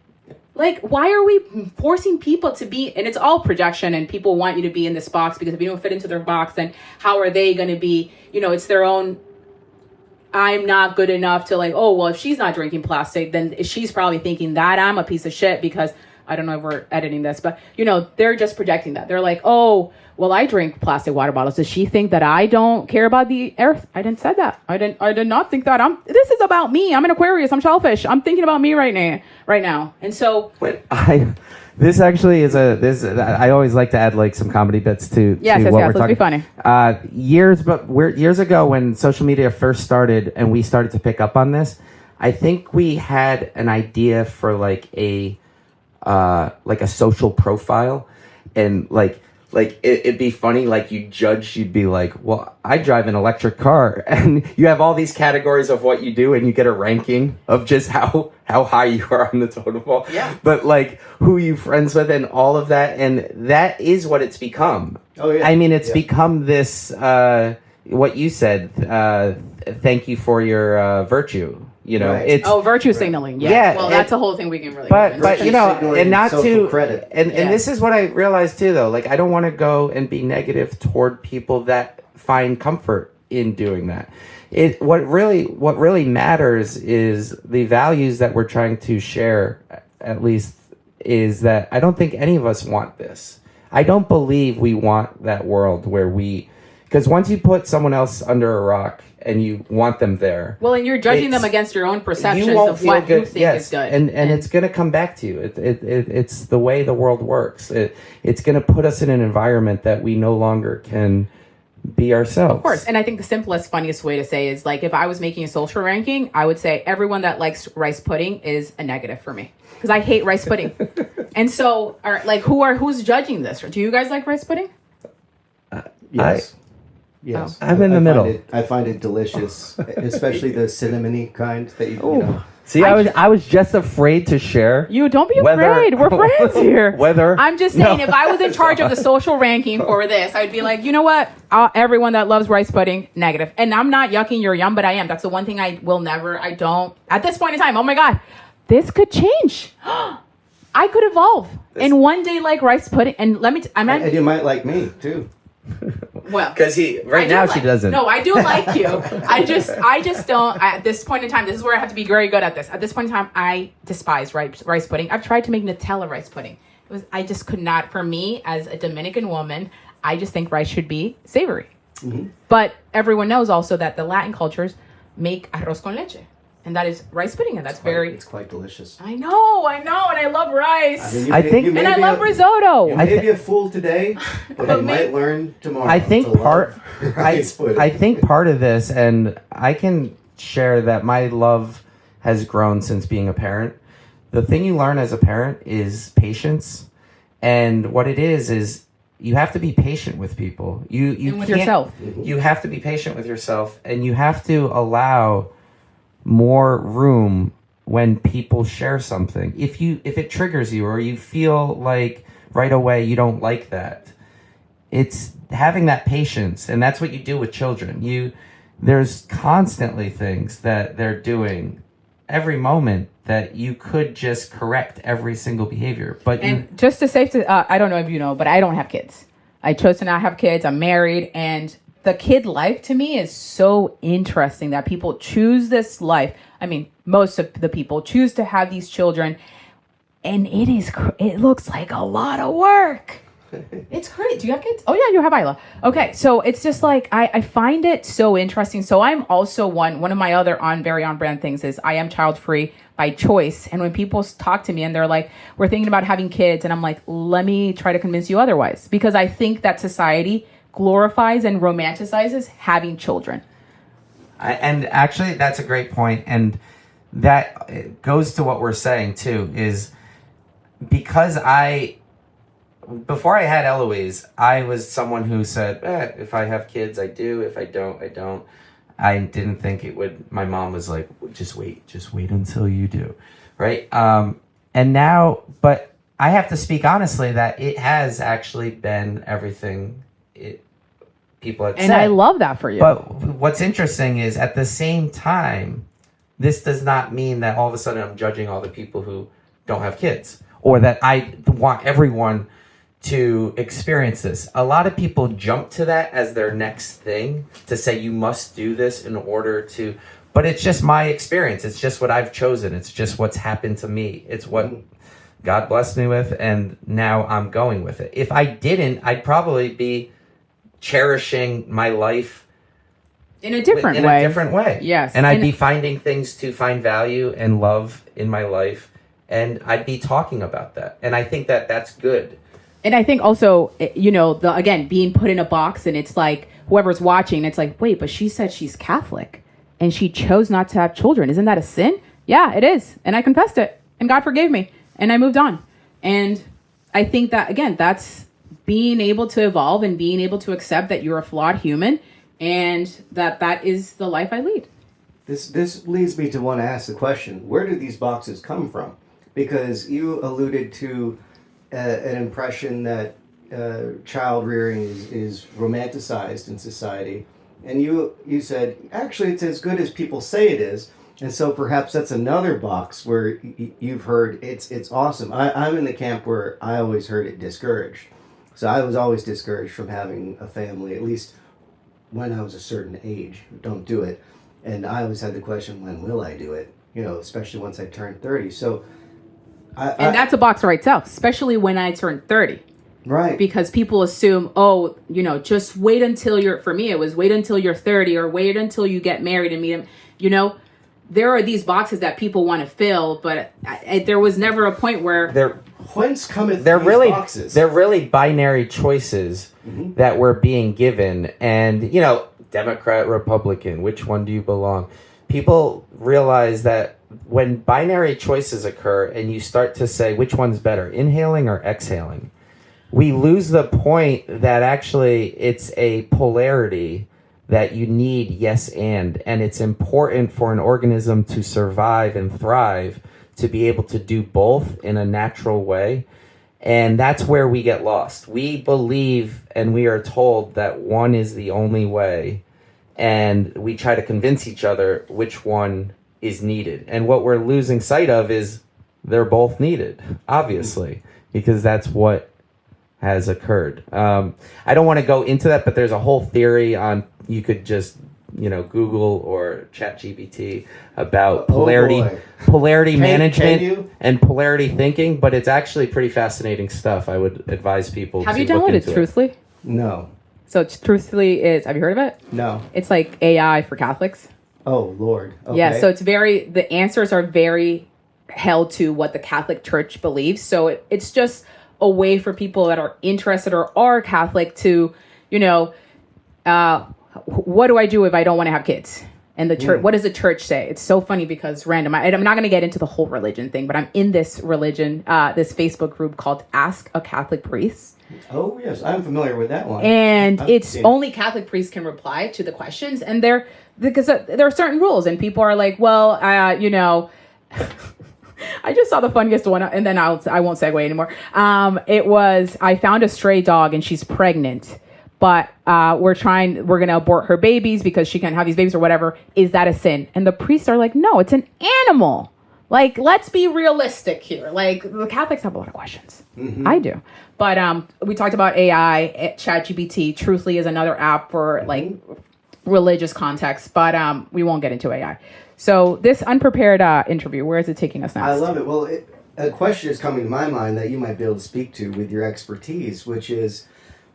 Why are we forcing people to be, and it's all projection, and people want you to be in this box, because if you don't fit into their box, then how are they going to be, it's their own, I'm not good enough to if she's not drinking plastic, then she's probably thinking that I'm a piece of shit because, I don't know if we're editing this, but, they're just projecting that. They're like, oh, well, I drink plastic water bottles. Does she think that I don't care about the earth? I didn't say that. I did not think that. This is about me. I'm an Aquarius. I'm selfish. I'm thinking about me right now. And so this actually is I always like to add some comedy bits to what we're talking. Let's be funny. Years ago when social media first started and we started to pick up on this, I think we had an idea for a social profile, and it'd be funny, you'd be like, well, I drive an electric car, and you have all these categories of what you do, and you get a ranking of just how high you are on the totem pole. Yeah. But who you friends with and all of that, and that is what it's become. Oh yeah. I mean, it's become this, what you said, thank you for your virtue. Right. It's virtue signaling. Yeah. Well, that's a whole thing we can really. But and not to credit. And this is what I realized too, though. I don't want to go and be negative toward people that find comfort in doing that. What really matters is the values that we're trying to share. At least is that I don't think any of us want this. I don't believe we want that world where because once you put someone else under a rock and you want them there. Well, and you're judging them against your own perceptions of what you think is good. And it's going to come back to you. It's the way the world works. It's going to put us in an environment that we no longer can be ourselves. Of course. And I think the simplest, funniest way to say is if I was making a social ranking, I would say everyone that likes rice pudding is a negative for me. Because I hate rice pudding. And so, who's judging this? Do you guys like rice pudding? Yes. Yes, I'm in the middle. I find it delicious, especially the cinnamony kind that you know. See, I was just afraid to share. You don't be afraid. We're friends here. I'm just saying, if I was in charge of the social ranking for this, I'd be like, you know what? Everyone that loves rice pudding, negative. And I'm not yucking your yum, but I am. That's the one thing I don't. At this point in time, oh my God, this could change. I could evolve and one day like rice pudding. And and you might like me too. Well, because she doesn't. No, I do like you. I just don't. At this point in time, this is where I have to be very good at this. At this point in time, I despise rice pudding. I've tried to make Nutella rice pudding. I just could not. For me, as a Dominican woman, I just think rice should be savory. Mm-hmm. But everyone knows also that the Latin cultures make arroz con leche. And that is rice pudding, and it's quite delicious. I know, and I love rice. I love risotto. You may be a fool today, but you might learn tomorrow. I think I think part of this, and I can share that my love has grown since being a parent. The thing you learn as a parent is patience, and what it is you have to be patient with people. You with yourself. You have to be patient with yourself, and you have to allow more room when people share something. If it triggers you or you feel like right away you don't like that, it's having that patience. And that's what you do with children. There's constantly things that they're doing every moment that you could just correct every single behavior. Just to say, I don't know if you know, but I don't have kids. I chose to not have kids. I'm married, and the kid life to me is so interesting that people choose this life. I mean, most of the people choose to have these children, and it looks like a lot of work. It's crazy. Do you have kids? Oh yeah, you have Isla. Okay, so it's just like I find it so interesting. So I'm also one of my other very on brand things is I am child free by choice. And when people talk to me and they're like, we're thinking about having kids, and I'm like, let me try to convince you otherwise, because I think that society glorifies and romanticizes having children. And actually, that's a great point, and that goes to what we're saying too. Is because before I had Eloise, I was someone who said, if I have kids, I do. If I don't, I don't. I didn't think it would. My mom was like, just wait until you do, right? And now, but I have to speak honestly that it has actually been everything people have said. And I love that for you. But what's interesting is at the same time, this does not mean that all of a sudden I'm judging all the people who don't have kids, or that I want everyone to experience this. A lot of people jump to that as their next thing to say you must do this in order to, but it's just my experience. It's just what I've chosen. It's just what's happened to me. It's what God blessed me with, and now I'm going with it. If I didn't, I'd probably be cherishing my life in a different way. Yes. And I'd be finding things to find value and love in my life, and I'd be talking about that. And I think that that's good. And I think also, again, being put in a box, and it's like whoever's watching, it's like, wait, but she said she's Catholic and she chose not to have children. Isn't that a sin? Yeah, it is. And I confessed it, and God forgave me, and I moved on. And I think that, again, that's being able to evolve and being able to accept that you're a flawed human, and that is the life I lead. This leads me to want to ask the question, where do these boxes come from? Because you alluded to an impression that child rearing is romanticized in society, and you said actually it's as good as people say it is, and so perhaps that's another box where you've heard it's awesome. I'm in the camp where I always heard it discouraged, so I was always discouraged from having a family, at least when I was a certain age. Don't do it. And I always had the question, when will I do it? Especially once I turned 30. So and that's a box for itself, especially when I turned 30. Right. Because people assume, just wait until for me, it was wait until you're 30, or wait until you get married and meet him. There are these boxes that people want to fill, but there was never a point where... Whence cometh these boxes? They're really binary choices that we're being given. And, Democrat, Republican, which one do you belong? People realize that when binary choices occur and you start to say which one's better, inhaling or exhaling, we lose the point that actually it's a polarity that you need yes and it's important for an organism to survive and thrive to be able to do both in a natural way. And that's where we get lost. We believe and we are told that one is the only way, and we try to convince each other which one is needed. And what we're losing sight of is they're both needed, obviously, because that's what has occurred. I don't want to go into that, but there's a whole theory on, you could just, Google or ChatGPT about polarity management and polarity thinking, but it's actually pretty fascinating stuff. I would advise people Have you downloaded Truthfully? No. So Truthfully is, have you heard of it? No. It's like AI for Catholics. Oh, Lord. Okay. Yeah, so the answers are very held to what the Catholic Church believes. So it's just a way for people that are interested or are Catholic to, what do I do if I don't want to have kids? And the church, what does the church say? It's so funny because I'm not going to get into the whole religion thing, but I'm in this this Facebook group called Ask a Catholic Priest. Oh, yes. I'm familiar with that one. And only Catholic priests can reply to the questions. And because there are certain rules, and people are like, well, I just saw the funniest one, and then I won't segue anymore. I found a stray dog and she's pregnant, but we're going to abort her babies because she can't have these babies or whatever. Is that a sin? And the priests are like, no, it's an animal. Like, let's be realistic here. Like, the Catholics have a lot of questions. Mm-hmm. I do. But we talked about AI, ChatGPT. Truthfully is another app for, like, religious context. But we won't get into AI. So this unprepared interview, where is it taking us next? I love it. Well, a question is coming to my mind that you might be able to speak to with your expertise, which is,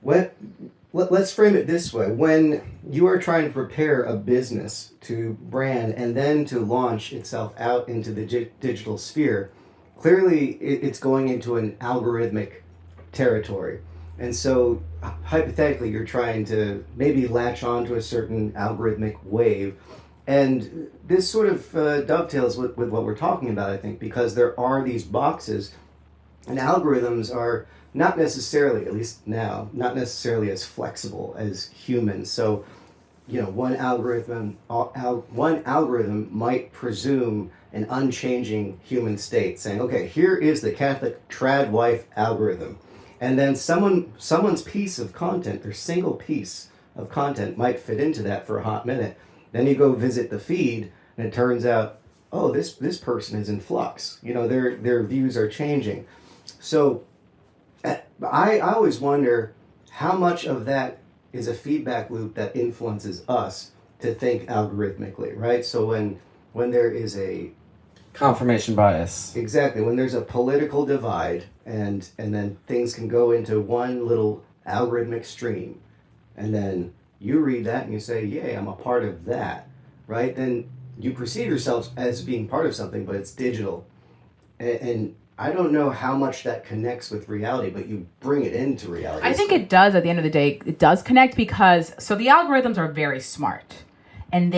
let's frame it this way. When you are trying to prepare a business to brand and then to launch itself out into the digital sphere, clearly it's going into an algorithmic territory. And so hypothetically, you're trying to maybe latch onto a certain algorithmic wave. And this sort of dovetails with what we're talking about, I think, because there are these boxes, and algorithms are not necessarily, at least now, not necessarily as flexible as humans. So, one algorithm might presume an unchanging human state, saying, okay, here is the Catholic trad wife algorithm. And then someone's piece of content, or single piece of content, might fit into that for a hot minute. Then you go visit the feed, and it turns out, oh, this person is in flux. Their views are changing. So I always wonder how much of that is a feedback loop that influences us to think algorithmically, right? So when there is a confirmation bias. Exactly. When there's a political divide and then things can go into one little algorithmic stream, and then you read that and you say, yay, I'm a part of that, right? Then you perceive yourself as being part of something, but it's digital. And I don't know how much that connects with reality, but you bring it into reality. I think it does at the end of the day. It does connect because the algorithms are very smart. And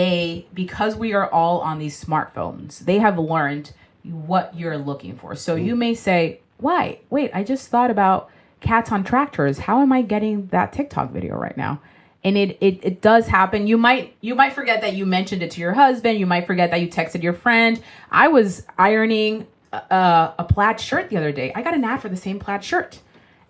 because we are all on these smartphones, they have learned what you're looking for. So you may say, wait, I just thought about cats on tractors. How am I getting that TikTok video right now? And it does happen. You might forget that you mentioned it to your husband. You might forget that you texted your friend. I was ironing a plaid shirt the other day. I got an ad for the same plaid shirt.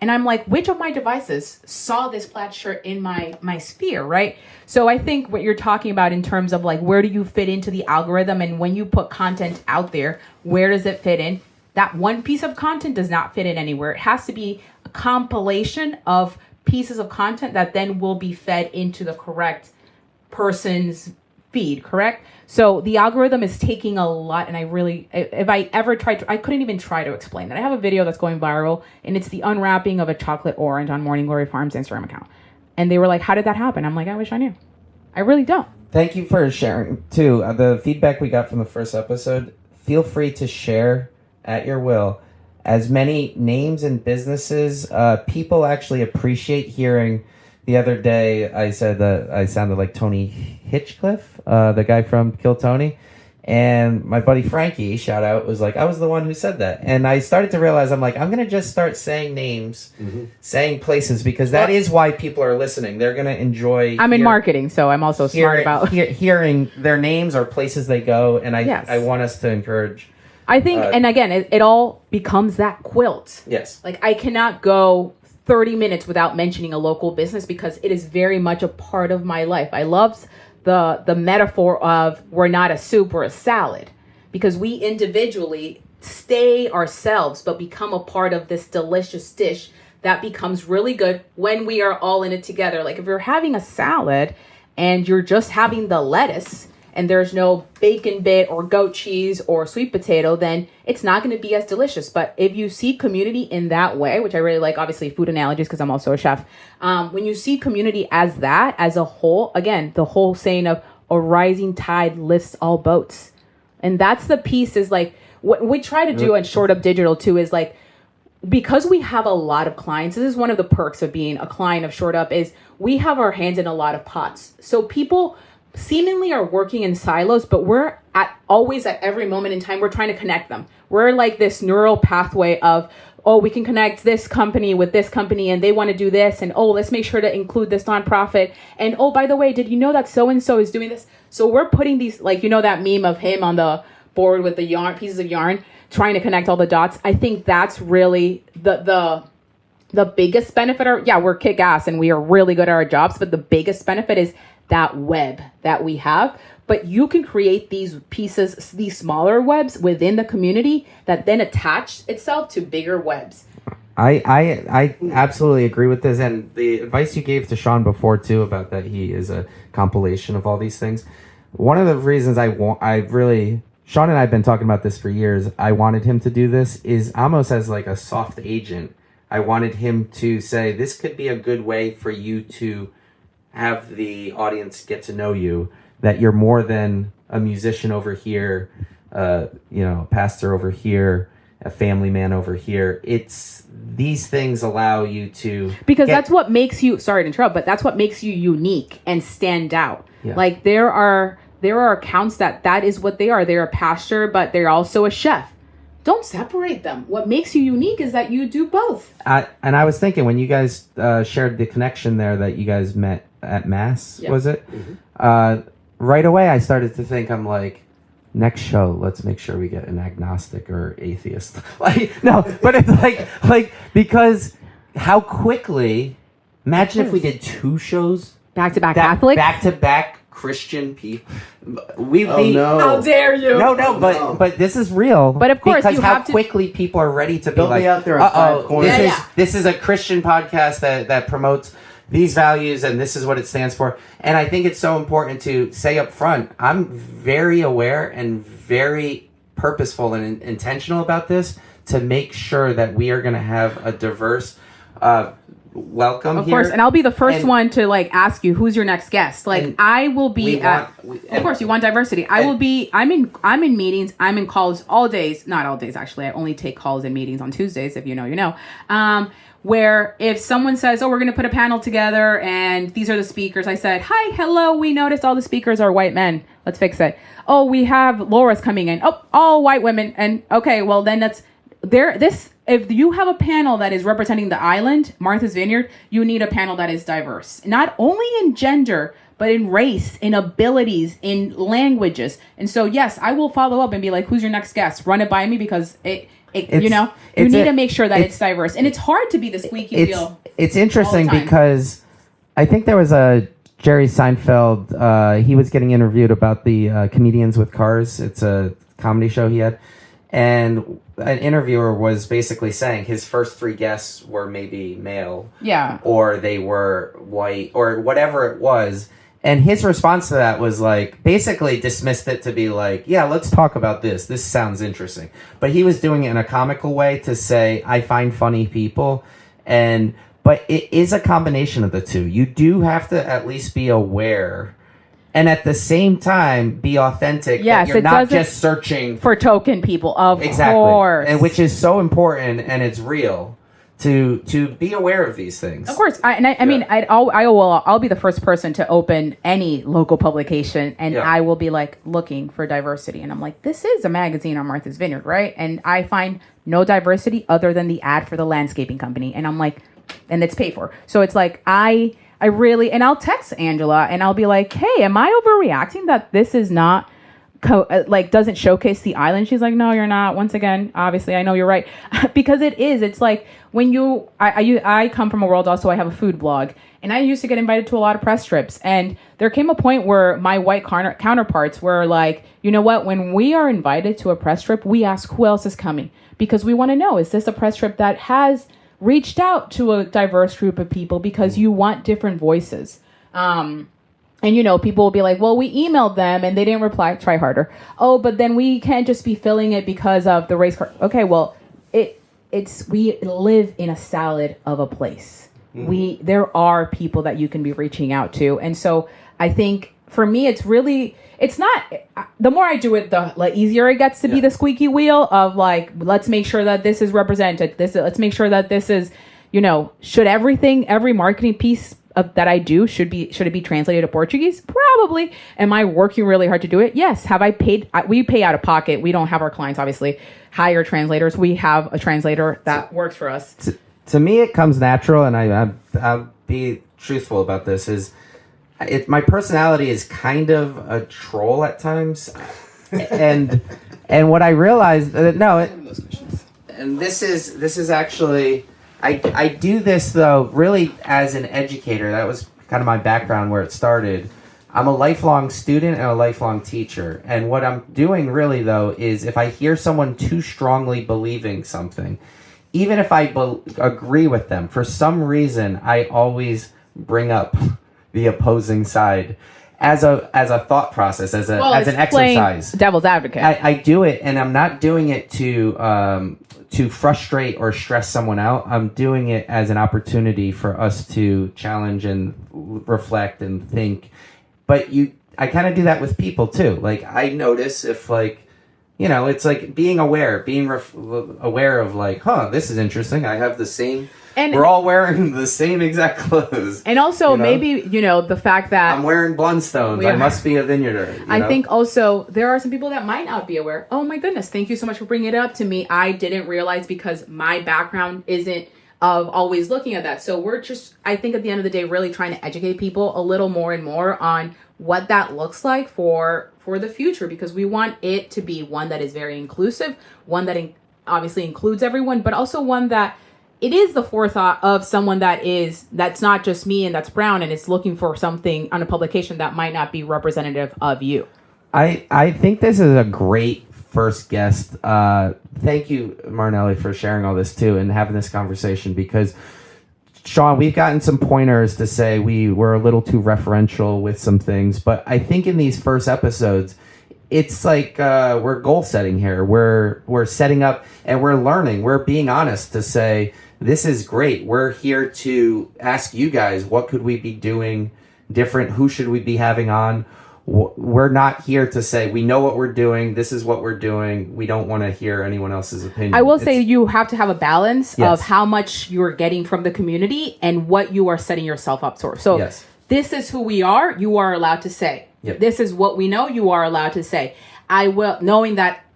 And I'm like, which of my devices saw this plaid shirt in my sphere, right? So I think what you're talking about in terms of like, where do you fit into the algorithm? And when you put content out there, where does it fit in? That one piece of content does not fit in anywhere. It has to be a compilation of pieces of content that then will be fed into the correct person's feed, correct? So the algorithm is taking a lot, and if I ever tried to, I couldn't even try to explain that. I have a video that's going viral, and it's the unwrapping of a chocolate orange on Morning Glory Farms Instagram account. And they were like, how did that happen? I'm like, I wish I knew. I really don't. Thank you for sharing, too. The feedback we got from the first episode, feel free to share at your will as many names and businesses. People actually appreciate hearing. The other day, I said that I sounded like Tony Hitchcliffe, the guy from Kill Tony. And my buddy Frankie, shout out, was like, I was the one who said that. And I started to realize, I'm like, I'm going to just start saying names, saying places, because that is why people are listening. They're going to enjoy. I'm in marketing, so I'm also smart about hearing their names or places they go. And I want us to encourage. I think, and again, it all becomes that quilt. Yes. Like, I cannot go 30 minutes without mentioning a local business because it is very much a part of my life. I love the metaphor of we're not a soup or a salad, because we individually stay ourselves but become a part of this delicious dish that becomes really good when we are all in it together. Like if you're having a salad and you're just having the lettuce and there's no bacon bit or goat cheese or sweet potato, then it's not going to be as delicious. But if you see community in that way, which I really like, obviously food analogies because I'm also a chef. When you see community as that, as a whole, again, the whole saying of a rising tide lifts all boats. And that's the piece is like, what we try to do at Short Up Digital too is like, because we have a lot of clients, this is one of the perks of being a client of Short Up is we have our hands in a lot of pots. So people seemingly are working in silos, but we're always at every moment in time, we're trying to connect them. We're like this neural pathway of, oh, we can connect this company with this company and they want to do this. And, oh, let's make sure to include this nonprofit. And, oh, by the way, did you know that so-and-so is doing this? So we're putting these, like, you know, that meme of him on the board with the yarn, pieces of yarn, trying to connect all the dots. I think that's really the biggest benefit. We're kick ass and we are really good at our jobs, but the biggest benefit is that web that we have. but you can create these pieces, these smaller webs within the community that then attach itself to bigger webs. I absolutely agree with this, and the advice you gave to Sean before too about that he is a compilation of all these things. One of the reasons Sean and I have been talking about this for years. I wanted him to do this is almost as like a soft agent. I wanted him to say this could be a good way for you to have the audience get to know you, that you're more than a musician over here, pastor over here, a family man over here. It's these things allow you to, because that's what makes you, sorry to interrupt, but that's what makes you unique and stand out. Yeah. Like there are accounts that is what they are. They're a pastor, but they're also a chef. Don't separate them. What makes you unique is that you do both. And I was thinking when you guys shared the connection there that you guys met at Mass, Yep. was it? Mm-hmm. Right away I started to think, I'm like, next show, let's make sure we get an agnostic or atheist. No, but it's like because how quickly, imagine if we did 2 shows. Back-to-back Catholic? Back-to-back Christian people. No. How dare you? No, but this is real. But of course, because you how have to... quickly people are ready to be They'll like, be out there at 5 corners. This is a Christian podcast that promotes these values and this is what it stands for. And I think it's so important to say up front, I'm very aware and very purposeful and intentional about this to make sure that we are going to have a diverse welcome of here. course, and I'll be the first one to like ask you who's your next guest. Like I will be of course you want diversity. I'm in meetings, I'm in calls all days, not all days actually. I only take calls and meetings on Tuesdays, if you know. Where if someone says, "Oh, we're going to put a panel together and these are the speakers," I said, "Hi, hello, we noticed all the speakers are white men. Let's fix it. Oh, we have Laura's coming in. Oh, all white women." And okay, well then that's there. If you have a panel that is representing the island, Martha's Vineyard, you need a panel that is diverse, not only in gender, but in race, in abilities, in languages. And so, yes, I will follow up and be like, "Who's your next guest?" Run it by me because you need to make sure that it's diverse. And it's hard to be the squeaky wheel. It's interesting because I think there was a Jerry Seinfeld. He was getting interviewed about the Comedians with Cars. It's a comedy show he had. And an interviewer was basically saying his first 3 guests were maybe male. Yeah. Or they were white or whatever it was. And his response to that was like, basically dismissed it to be like, yeah, let's talk about this. This sounds interesting. But he was doing it in a comical way to say, I find funny people. But it is a combination of the two. You do have to at least be aware and at the same time be authentic. Yes, that you're not just searching for token people, of exactly. course. And which is so important and it's real. To be aware of these things. Of course, I'll be the first person to open any local publication, and I will be like looking for diversity, and I'm like, this is a magazine on Martha's Vineyard, right? And I find no diversity other than the ad for the landscaping company, and I'm like, and it's paid for, so it's like I really, and I'll text Angela, and I'll be like, hey, am I overreacting that this is not doesn't showcase the island? She's like, no, you're not. Once again, obviously, I know you're right. Because it is. It's like when I come from a world also, I have a food blog, and I used to get invited to a lot of press trips. And there came a point where my white counterparts were like, you know what? When we are invited to a press trip, we ask who else is coming, because we want to know, is this a press trip that has reached out to a diverse group of people, because you want different voices. And, people will be like, well, we emailed them and they didn't reply. Try harder. Oh, but then we can't just be filling it because of the race card. Okay, well, we live in a salad of a place. Mm-hmm. There are people that you can be reaching out to. And so I think for me, it's not, the more I do it, the easier it gets to be the squeaky wheel of like, let's make sure that this is represented. Let's make sure that this is, should every marketing piece that I do, should it be translated to Portuguese? Probably. Am I working really hard to do it? Yes. Have I paid? We pay out of pocket. We don't have our clients obviously hire translators. We have a translator that works for us. To me, it comes natural, and I'll be truthful about this. My personality is kind of a troll at times, and what I realized and this is actually. I do this, though, really as an educator. That was kind of my background where it started. I'm a lifelong student and a lifelong teacher. And what I'm doing really, though, is if I hear someone too strongly believing something, even if I agree with them, for some reason, I always bring up the opposing side as a thought process, as an exercise. Devil's advocate. I do it, and I'm not doing it to frustrate or stress someone out. I'm doing it as an opportunity for us to challenge and reflect and think. But I kind of do that with people too. Like, I notice if, like, you know, it's like being aware of, like, this is interesting. I have the same, and we're all wearing the same exact clothes. And also, maybe, the fact that I'm wearing Blundstones. I must be a Vineyarder. I think also there are some people that might not be aware. Oh my goodness, thank you so much for bringing it up to me. I didn't realize, because my background isn't of always looking at that. So we're just, I think at the end of the day, really trying to educate people a little more and more on what that looks like for the future, because we want it to be one that is very inclusive, one that obviously includes everyone, but also one that it is the forethought of someone that's not just me and that's brown and is looking for something on a publication that might not be representative of you. I think this is a great first guest. Thank you, Marnely, for sharing all this too and having this conversation, because Seán, we've gotten some pointers to say we were a little too referential with some things, but I think in these first episodes, it's like we're goal setting here. We're setting up and we're learning. We're being honest to say, this is great. We're here to ask you guys, what could we be doing different? Who should we be having on? We're not here to say, we know what we're doing. This is what we're doing. We don't want to hear anyone else's opinion. I will say you have to have a balance of how much you're getting from the community and what you are setting yourself up for. So this is who we are. You are allowed to say. Yep. This is what we know. You are allowed to say.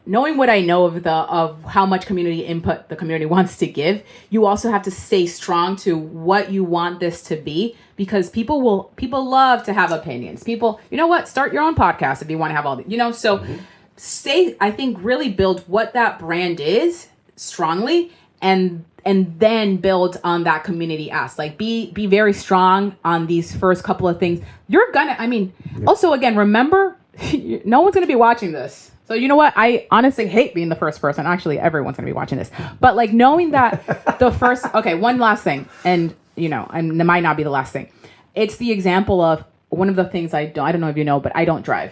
Knowing what I know of how much community input the community wants to give, you also have to stay strong to what you want this to be, because people love to have opinions. People, you know what? Start your own podcast if you want to have all the, so stay, I think, really build what that brand is strongly, and then build on that community ask. Like, be very strong on these first couple of things. You're gonna, also, again, remember, no one's gonna be watching this. So you know what? I honestly hate being the first person. Actually, everyone's going to be watching this. But like, knowing that the first... Okay, one last thing. And, and it might not be the last thing. It's the example of one of the things I don't know if you know, but I don't drive.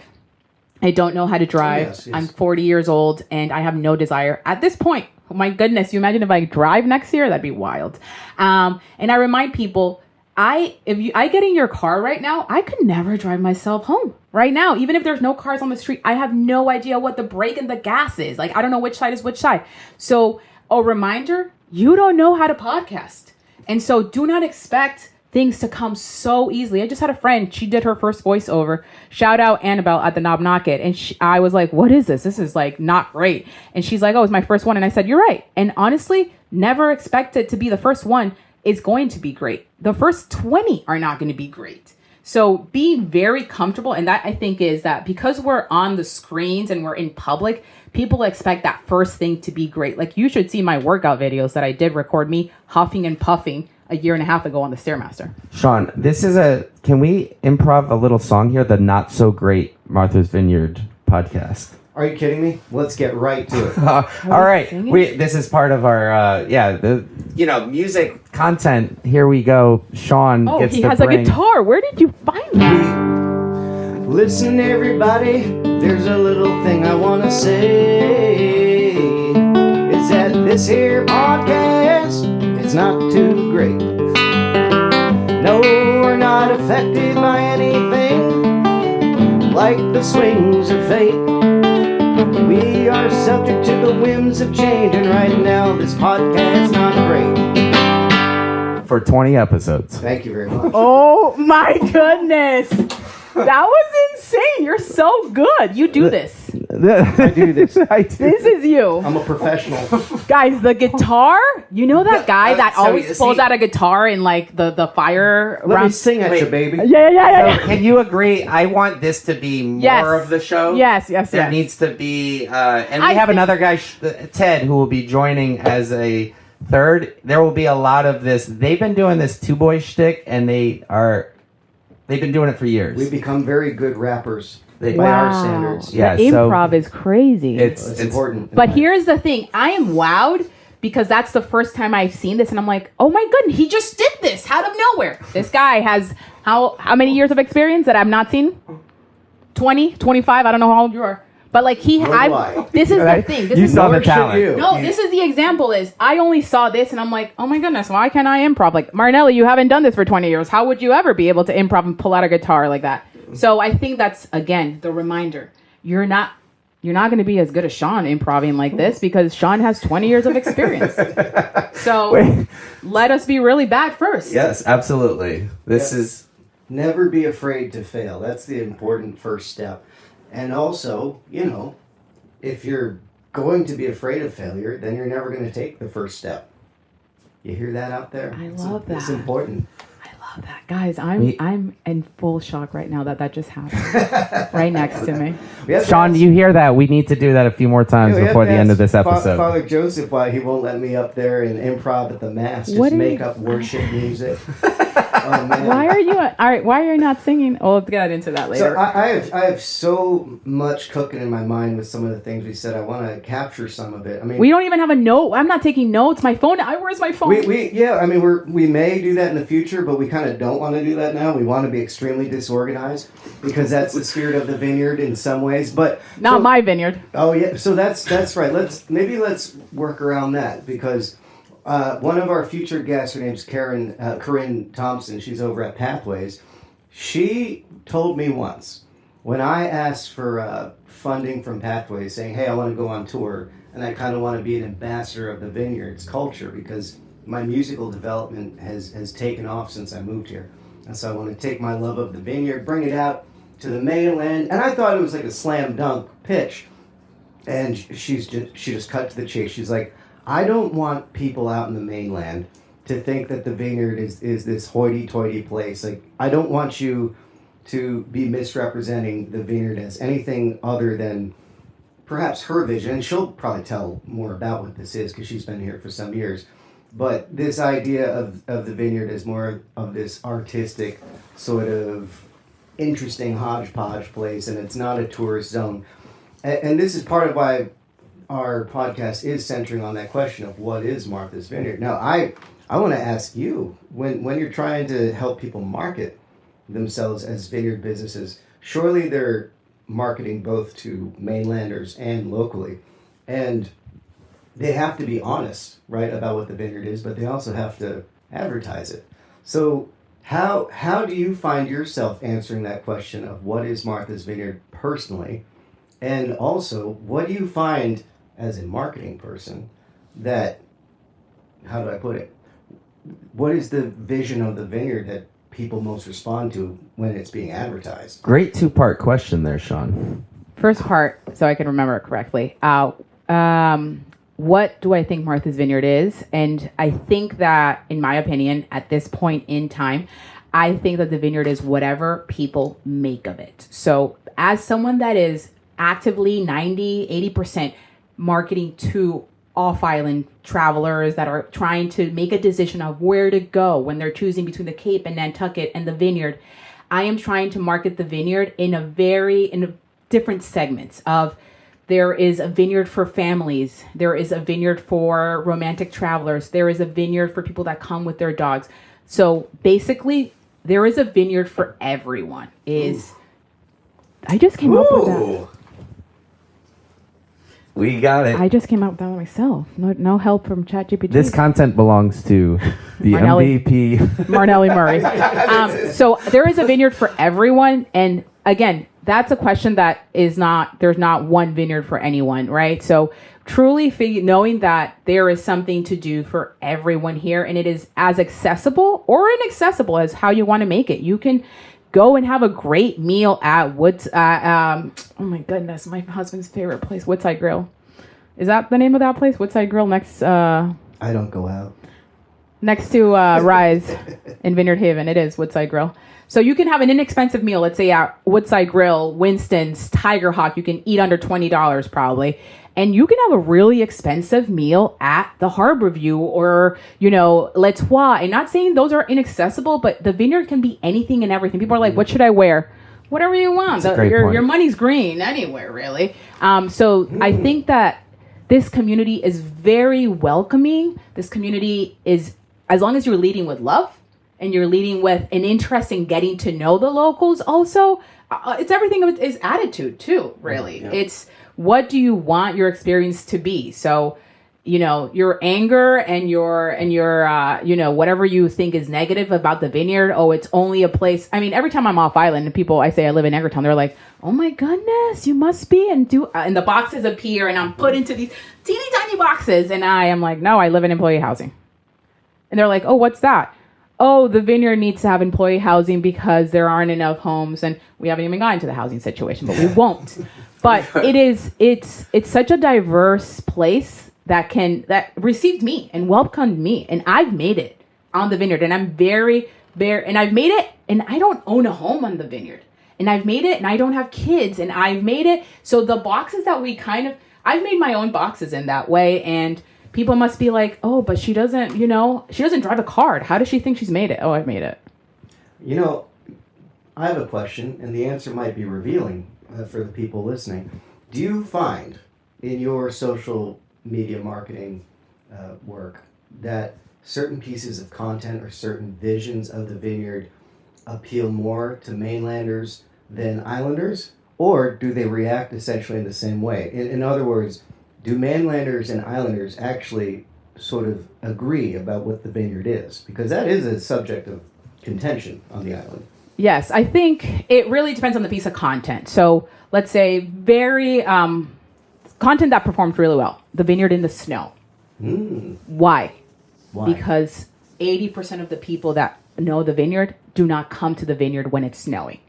I don't know how to drive. Yes. I'm 40 years old and I have no desire at this point. Oh my goodness. You imagine if I drive next year? That'd be wild. And I remind people, I get in your car right now, I could never drive myself home right now. Even if there's no cars on the street, I have no idea what the brake and the gas is. Like, I don't know which side is which side. So a reminder, you don't know how to podcast. And so do not expect things to come so easily. I just had a friend, she did her first voiceover. Shout out Annabelle at the Knob Knock It. And I was like, what is this? This is like not great. And she's like, oh, it's my first one. And I said, you're right. And honestly, never expect it to be the first one. It's going to be great. The first 20 are not going to be great. So be very comfortable. And that, I think, is that because we're on the screens and we're in public, people expect that first thing to be great. Like, you should see my workout videos that I did record me huffing and puffing a year and a half ago on the Stairmaster. Seán, can we improv a little song here? The Not So Great Martha's Vineyard podcast. Are you kidding me? Let's get right to it. All right. This is part of our, music content. Here we go. Seán gets to bring... Oh, he has a guitar. Where did you find that? Listen, everybody, there's a little thing I want to say. Is that this here podcast, it's not too great. No, we're not affected by anything like the swings of fate. We are subject to the whims of change, and right now this podcast's not great. For 20 episodes. Thank you very much. Oh my goodness. That was insane. You're so good. You do this. I do this. This is you. I'm a professional. Guys, the guitar, you know that guy that always pulls out a guitar in like the fire Let me sing at you, baby. Yeah. So can you agree? I want this to be more of the show. Yes. There needs to be, and we have another guy, Ted, who will be joining as a third. There will be a lot of this. They've been doing this two boy shtick, and they They've been doing it for years. We've become very good rappers by Wow. our standards. Yeah, The so improv is crazy. It's important. But here's the thing. I am wowed because that's the first time I've seen this. And I'm like, oh my goodness, he just did this out of nowhere. This guy has how many years of experience that I've not seen? 20, 25. I don't know how old you are. But like this is the thing. This You is saw the Nor should talent. you. No, this is the example is I only saw this and I'm like, oh my goodness, why can't I improv? Like, Marnely, you haven't done this for 20 years. How would you ever be able to improv and pull out a guitar like that? So I think that's, again, the reminder. You're not going to be as good as Sean improving like this because Sean has 20 years of experience. So let us be really bad first. Yes, absolutely. This is... Never be afraid to fail. That's the important first step. And also, if you're going to be afraid of failure, then you're never going to take the first step. You hear that out there? I love that. It's important. I love that. Guys, I'm in full shock right now that just happened right next to me. Sean, you hear that? We need to do that a few more times before the end of this episode. Father Joseph, why he won't let me up there and improv at the Mass, make up worship music. Oh, man. Why are you not singing? Oh, let's get into that later. So I have so much cooking in my mind with some of the things we said. I want to capture some of it. I mean, we don't even have a note. I'm not taking notes. My phone. Where's my phone? We may do that in the future, but we kind of don't want to do that now. We want to be extremely disorganized because that's the spirit of the Vineyard in some ways. But not my Vineyard. Oh yeah, so that's right. Let's work around that because. One of our future guests, her name's Corinne Thompson. She's over at Pathways. She told me once when I asked for funding from Pathways, saying, "Hey, I want to go on tour, and I kind of want to be an ambassador of the Vineyard's culture because my musical development has taken off since I moved here, and so I want to take my love of the Vineyard, bring it out to the mainland." And I thought it was like a slam dunk pitch, and she just cut to the chase. She's like, I don't want people out in the mainland to think that the Vineyard is this hoity-toity place. Like, I don't want you to be misrepresenting the Vineyard as anything other than perhaps her vision. And she'll probably tell more about what this is because she's been here for some years. But this idea of the Vineyard is more of this artistic sort of interesting hodgepodge place, and it's not a tourist zone. And this is part of why our podcast is centering on that question of what is Martha's Vineyard. Now, I want to ask you, when you're trying to help people market themselves as vineyard businesses, surely they're marketing both to mainlanders and locally. And they have to be honest, right, about what the vineyard is, but they also have to advertise it. So how do you find yourself answering that question of what is Martha's Vineyard personally? And also, what do you find as a marketing person that, how do I put it? What is the vision of the Vineyard that people most respond to when it's being advertised? Great two-part question there, Sean. First part, so I can remember it correctly. What do I think Martha's Vineyard is? And I think that, in my opinion, at this point in time, I think that the Vineyard is whatever people make of it. So as someone that is actively 90, 80% marketing to off-island travelers that are trying to make a decision of where to go when they're choosing between the Cape and Nantucket and the Vineyard, I am trying to market the Vineyard in a different segments of there is a vineyard for families, there is a vineyard for romantic travelers, there is a vineyard for people that come with their dogs. So basically, there is a vineyard for everyone. I just came up with that. We got it. I just came up with that myself. No help from ChatGPT. This content belongs to the Marnely. MVP. Marnely Murray. So there is a vineyard for everyone. And again, that's a question that there's not one vineyard for anyone, right? So truly knowing that there is something to do for everyone here, and it is as accessible or inaccessible as how you want to make it. You can go and have a great meal at oh my goodness, my husband's favorite place, Woodside Grill. Is that the name of that place? Woodside Grill next. I don't go out. next to Rise in Vineyard Haven. It is Woodside Grill. So you can have an inexpensive meal, let's say at Woodside Grill, Winston's, Tiger Hawk. You can eat under $20 probably. And you can have a really expensive meal at the Harbor View or, L'Etoile. And not saying those are inaccessible, but the Vineyard can be anything and everything. People are like, what should I wear? Whatever you want. Your money's green anywhere, really. I think that this community is very welcoming. This community is, as long as you're leading with love and you're leading with an interest in getting to know the locals also, it's everything is attitude too, really. Yeah. It's what do you want your experience to be? So, your anger and your whatever you think is negative about the Vineyard. Oh, it's only a place. I mean, every time I'm off island and I say I live in Eggertown, they're like, oh my goodness, you must be. And the boxes appear and I'm put into these teeny tiny boxes. And I am like, no, I live in employee housing. And they're like, oh, what's that? Oh, the Vineyard needs to have employee housing because there aren't enough homes. And we haven't even gotten to the housing situation, but we won't. But it's such a diverse place that received me and welcomed me, and I've made it on the Vineyard, and I'm and I've made it, and I don't own a home on the Vineyard, and I've made it, and I don't have kids, and I've made it. So the boxes that I've made my own boxes in that way, and people must be like, oh, but she doesn't drive a car. How does she think she's made it? Oh, I've made it. I have a question, and the answer might be revealing for the people listening. Do you find in your social media marketing work that certain pieces of content or certain visions of the Vineyard appeal more to mainlanders than islanders, or do they react essentially in the same way? In other words, do mainlanders and islanders actually sort of agree about what the Vineyard is? Because that is a subject of contention on the island. Yes, I think it really depends on the piece of content. So let's say very content that performed really well. The Vineyard in the snow. Why? Because 80% of the people that know the Vineyard do not come to the Vineyard when it's snowing.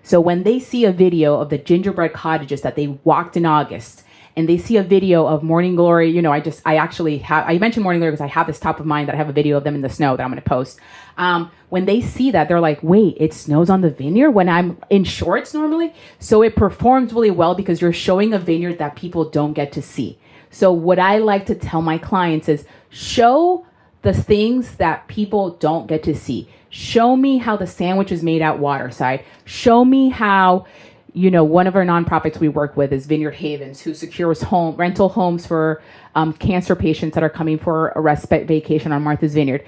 So when they see a video of the gingerbread cottages that they walked in August, and they see a video of Morning Glory, I mentioned Morning Glory because I have this top of mind that I have a video of them in the snow that I'm going to post. When they see that, they're like, wait, it snows on the Vineyard when I'm in shorts normally? So it performs really well because you're showing a Vineyard that people don't get to see. So what I like to tell my clients is show the things that people don't get to see. Show me how the sandwich is made at Waterside. Show me how... one of our nonprofits we work with is Vineyard Havens, who secures rental homes for cancer patients that are coming for a respite vacation on Martha's Vineyard.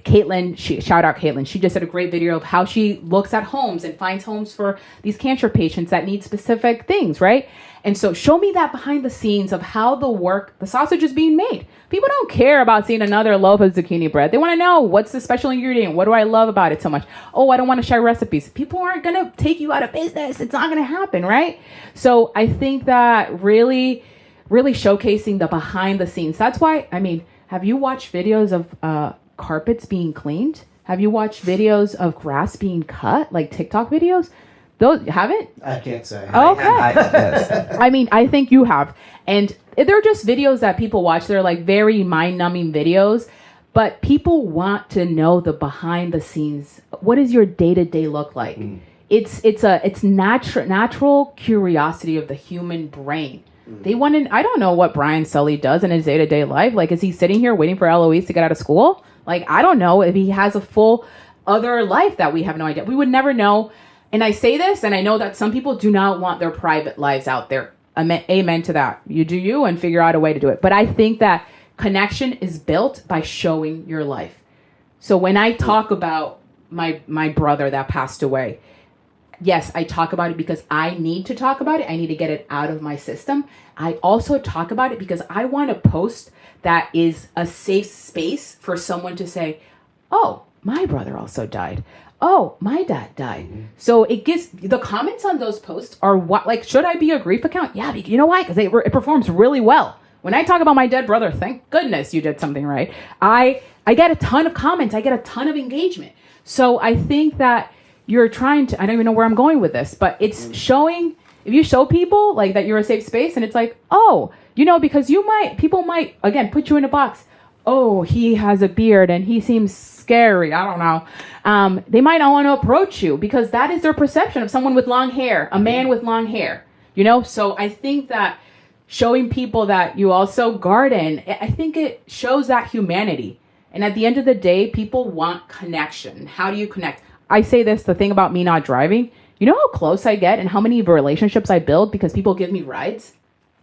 Caitlin, shout out Caitlin. She just did a great video of how she looks at homes and finds homes for these cancer patients that need specific things, right? And so show me that behind the scenes of how the sausage is being made. People don't care about seeing another loaf of zucchini bread. They want to know, what's the special ingredient? What do I love about it so much? Oh, I don't want to share recipes. People aren't going to take you out of business. It's not going to happen, right? So I think that really, really showcasing the behind the scenes. That's why, have you watched videos of carpets being cleaned? Have you watched videos of grass being cut, like TikTok videos? Those haven't? I can't say. Okay. I think you have. And they're just videos that people watch. They're like very mind-numbing videos. But people want to know the behind the scenes. What does your day-to-day look like? It's natural curiosity of the human brain. They want to. I don't know what Brian Sully does in his day-to-day life. Like, is he sitting here waiting for Eloise to get out of school? Like, I don't know if he has a full other life that we have no idea. We would never know. And I say this, and I know that some people do not want their private lives out there. Amen to that. You do you and figure out a way to do it. But I think that connection is built by showing your life. So when I talk about my brother that passed away, yes, I talk about it because I need to talk about it. I need to get it out of my system. I also talk about it because I want to post that is a safe space for someone to say, oh, my brother also died. Oh, my dad died. So it gives the comments on those posts are what, like, should I be a grief account? Yeah, you know why? Because it performs really well. When I talk about my dead brother, thank goodness you did something right. I get a ton of comments. I get a ton of engagement. So I think that you're trying to, I don't even know where I'm going with this, but it's showing, if you show people like that you're a safe space and it's like, oh, because people might, again, put you in a box. oh, he has a beard and he seems scary. I don't know. They might not want to approach you because that is their perception of someone with long hair, a man with long hair, you know? So I think that showing people that you also garden, I think it shows that humanity. And at the end of the day, people want connection. How do you connect? I say this, the thing about me not driving, you know how close I get and how many relationships I build because people give me rides?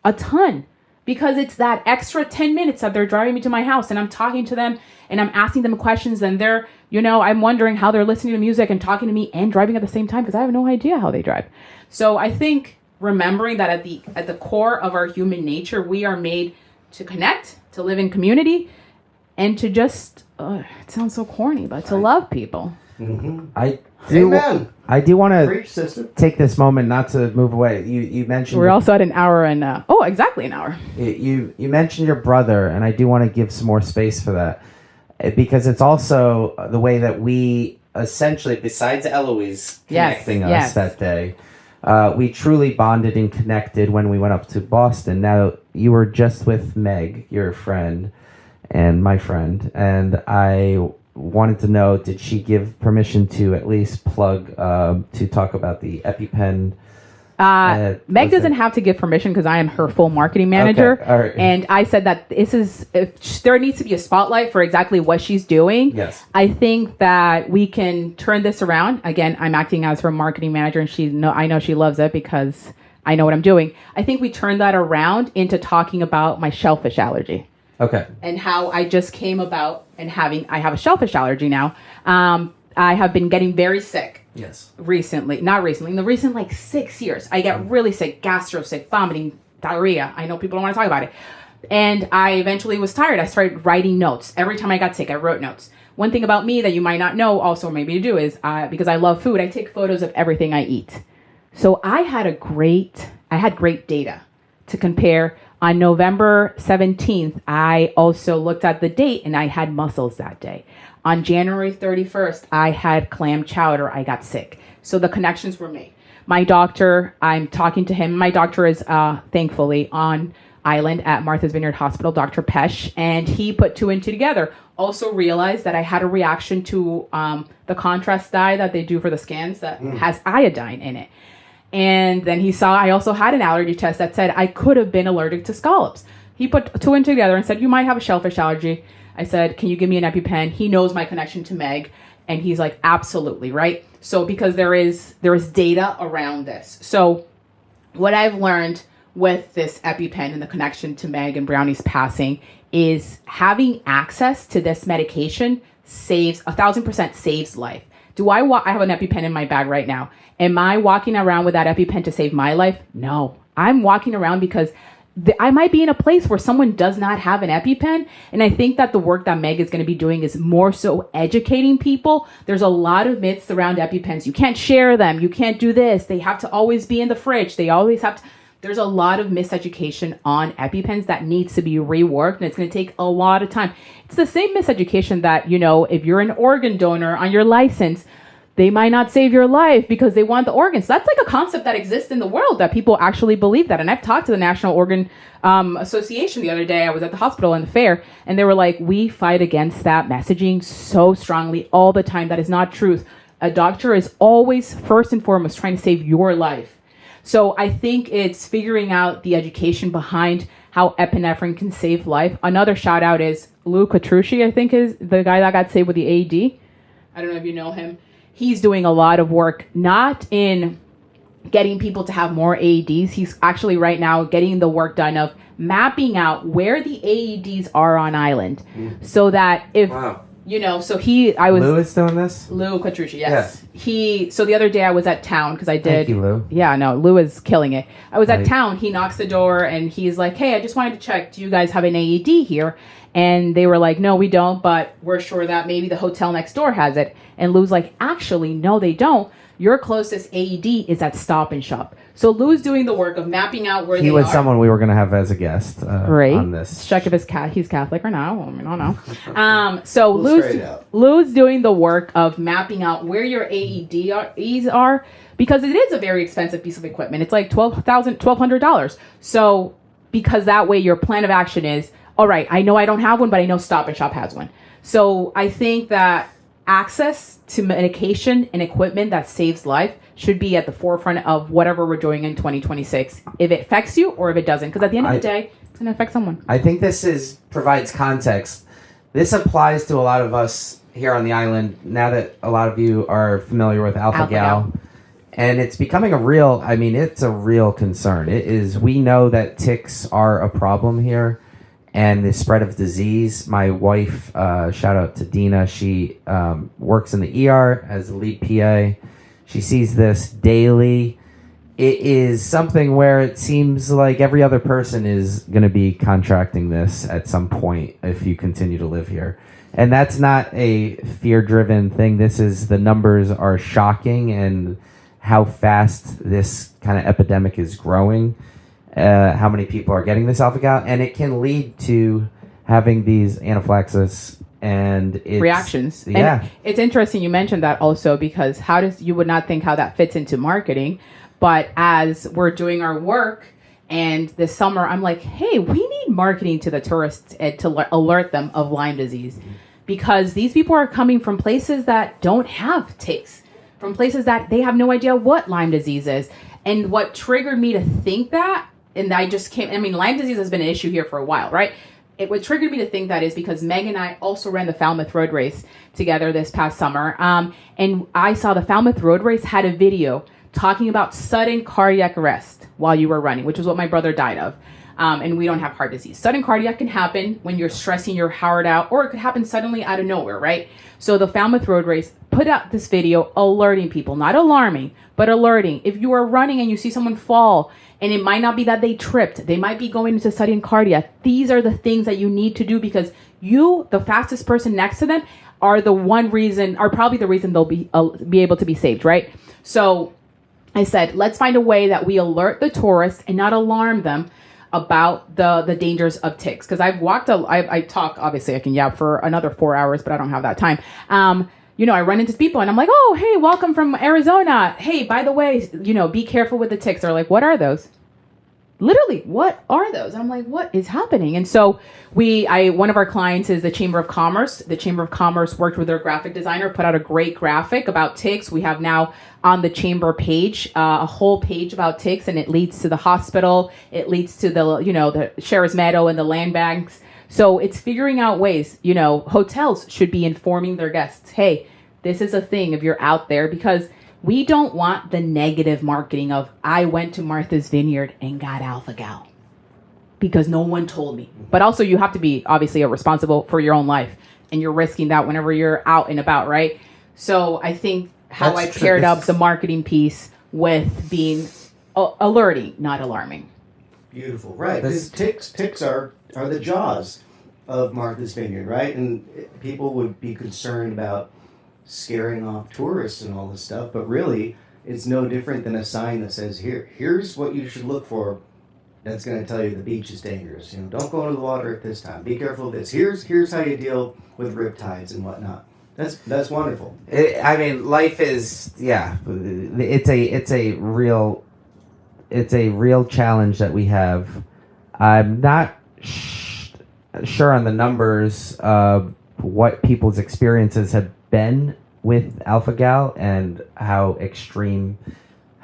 A ton. Because it's that extra 10 minutes that they're driving me to my house and I'm talking to them and I'm asking them questions and they're, you know, I'm wondering how they're listening to music and talking to me and driving at the same time because I have no idea how they drive. So I think remembering that at the core of our human nature, we are made to connect, to live in community, and to just, it sounds so corny, but to love people. Mm-hmm. I do want Preach, to sister. take this moment not to move away. You mentioned We're also at an hour and, exactly an hour. you mentioned your brother, and I do want to give some more space for that because it's also the way that we essentially, besides Eloise connecting us that day, we truly bonded and connected when we went up to Boston. Now, you were just with Meg, your friend, and my friend, and I wanted to know, did she give permission to at least plug, to talk about the EpiPen? Meg doesn't have to give permission because I am her full marketing manager. Okay, all right. And I said that there needs to be a spotlight for exactly what she's doing. Yes. I think that we can turn this around. Again, I'm acting as her marketing manager and I know she loves it because I know what I'm doing. I think we turn that around into talking about my shellfish allergy. Okay. And how I just came about and I have a shellfish allergy now. I have been getting very sick. Yes. Not recently, in the recent 6 years, I get really sick, gastro sick, vomiting, diarrhea. I know people don't want to talk about it. And I eventually was tired. I started writing notes. Every time I got sick, I wrote notes. One thing about me that you might not know also, maybe you do, is because I love food, I take photos of everything I eat. So I had great data to compare. On November 17th, I also looked at the date and I had mussels that day. On January 31st, I had clam chowder. I got sick. So the connections were made. My doctor, I'm talking to him. My doctor is thankfully on island at Martha's Vineyard Hospital, Dr. Pesh, and he put two and two together. Also realized that I had a reaction to the contrast dye that they do for the scans that has iodine in it. And then he saw I also had an allergy test that said I could have been allergic to scallops. He put two and two together and said, you might have a shellfish allergy. I said, can you give me an EpiPen? He knows my connection to Meg. And he's like, absolutely, right? So because there is data around this. So what I've learned with this EpiPen and the connection to Meg and Brownie's passing is having access to this medication saves 1,000% saves life. I have an EpiPen in my bag right now. Am I walking around with that EpiPen to save my life? No. I'm walking around because I might be in a place where someone does not have an EpiPen. And I think that the work that Meg is going to be doing is more so educating people. There's a lot of myths around EpiPens. You can't share them. You can't do this. They have to always be in the fridge. They always have to. There's a lot of miseducation on EpiPens that needs to be reworked, and it's going to take a lot of time. It's the same miseducation that, if you're an organ donor on your license, they might not save your life because they want the organs. That's like a concept that exists in the world that people actually believe that. And I've talked to the National Organ Association the other day. I was at the hospital in the fair, and they were like, we fight against that messaging so strongly all the time. That is not truth. A doctor is always, first and foremost, trying to save your life. So I think it's figuring out the education behind how epinephrine can save life. Another shout out is Lou Catrucci, I think is the guy that got saved with the AED. I don't know if you know him. He's doing a lot of work, not in getting people to have more AEDs. He's actually right now getting the work done of mapping out where the AEDs are on island. So that if... Wow. Lou is doing this? Lou Catrucci, yes. So the other day I was at town because I did. Thank you, Lou. Yeah, no, Lou is killing it. I was at town. He knocks the door and he's like, hey, I just wanted to check. Do you guys have an AED here? And they were like, no, we don't, but we're sure that maybe the hotel next door has it. And Lou's like, actually, no, they don't. Your closest AED is at Stop and Shop. So Lou's doing the work of mapping out where they are. He was someone we were going to have as a guest on this. Check if he's Catholic or not. I don't know. So Lou's doing the work of mapping out where your AEDs are because it is a very expensive piece of equipment. It's like $1,200. So because that way your plan of action is, all right, I know I don't have one, but I know Stop and Shop has one. So I think that access to medication and equipment that saves life should be at the forefront of whatever we're doing in 2026, if it affects you or if it doesn't. Because at the end of the day, it's going to affect someone. I think this provides context. This applies to a lot of us here on the island, now that a lot of you are familiar with alpha-gal. And it's becoming it's a real concern. It is. We know that ticks are a problem here, and the spread of disease. My wife, shout out to Dina, she works in the ER as the lead PA. She sees this daily. It is something where it seems like every other person is going to be contracting this at some point if you continue to live here. And that's not a fear-driven thing. The numbers are shocking, and how fast this kind of epidemic is growing, how many people are getting this alpha-gal, and it can lead to having these anaphylaxis and reactions. Yeah. And it's interesting you mentioned that also, because you would not think how that fits into marketing, but as we're doing our work and this summer, I'm like, hey, we need marketing to the tourists to alert them of Lyme disease, because these people are coming from places that don't have ticks, from places that they have no idea what Lyme disease is. And what triggered me to think that, and Lyme disease has been an issue here for a while, right? What triggered me to think that is because Meg and I also ran the Falmouth Road Race together this past summer. And I saw the Falmouth Road Race had a video talking about sudden cardiac arrest while you were running, which is what my brother died of. And we don't have heart disease. Sudden cardiac can happen when you're stressing your heart out, or it could happen suddenly out of nowhere, right? So the Falmouth Road Race put out this video alerting people, not alarming, but alerting. If you are running and you see someone fall, and it might not be that they tripped, they might be going into sudden cardiac. These are the things that you need to do, because you, the fastest person next to them, are probably the reason they'll be able to be saved, right? So I said, let's find a way that we alert the tourists and not alarm them about the dangers of ticks. Because I talk, obviously I can yap for another 4 hours, but I don't have that time. I run into people and I'm like, oh, hey, welcome from Arizona. Hey, by the way, be careful with the ticks. They're like, what are those? Literally, what are those? And I'm like, what is happening? And so one of our clients is the Chamber of Commerce. The Chamber of Commerce worked with their graphic designer, put out a great graphic about ticks. We have now on the Chamber page, a whole page about ticks, and it leads to the hospital. It leads to the Sheriff's Meadow and the land banks. So it's figuring out ways, hotels should be informing their guests, hey, this is a thing if you're out there, because we don't want the negative marketing of, I went to Martha's Vineyard and got alpha-gal because no one told me. But also you have to be obviously responsible for your own life, and you're risking that whenever you're out and about, right? So I think how I paired up the marketing piece with being alerting, not alarming. Beautiful, right? Because ticks are the jaws of Martha's Vineyard, right? And people would be concerned about scaring off tourists and all this stuff, but really it's no different than a sign that says, here's what you should look for, that's going to tell you the beach is dangerous. Don't go into the water at this time, be careful of this, here's how you deal with riptides and whatnot. That's wonderful. Life is, it's a real challenge that we have. I'm not sure on the numbers of what people's experiences have been with alpha-gal and how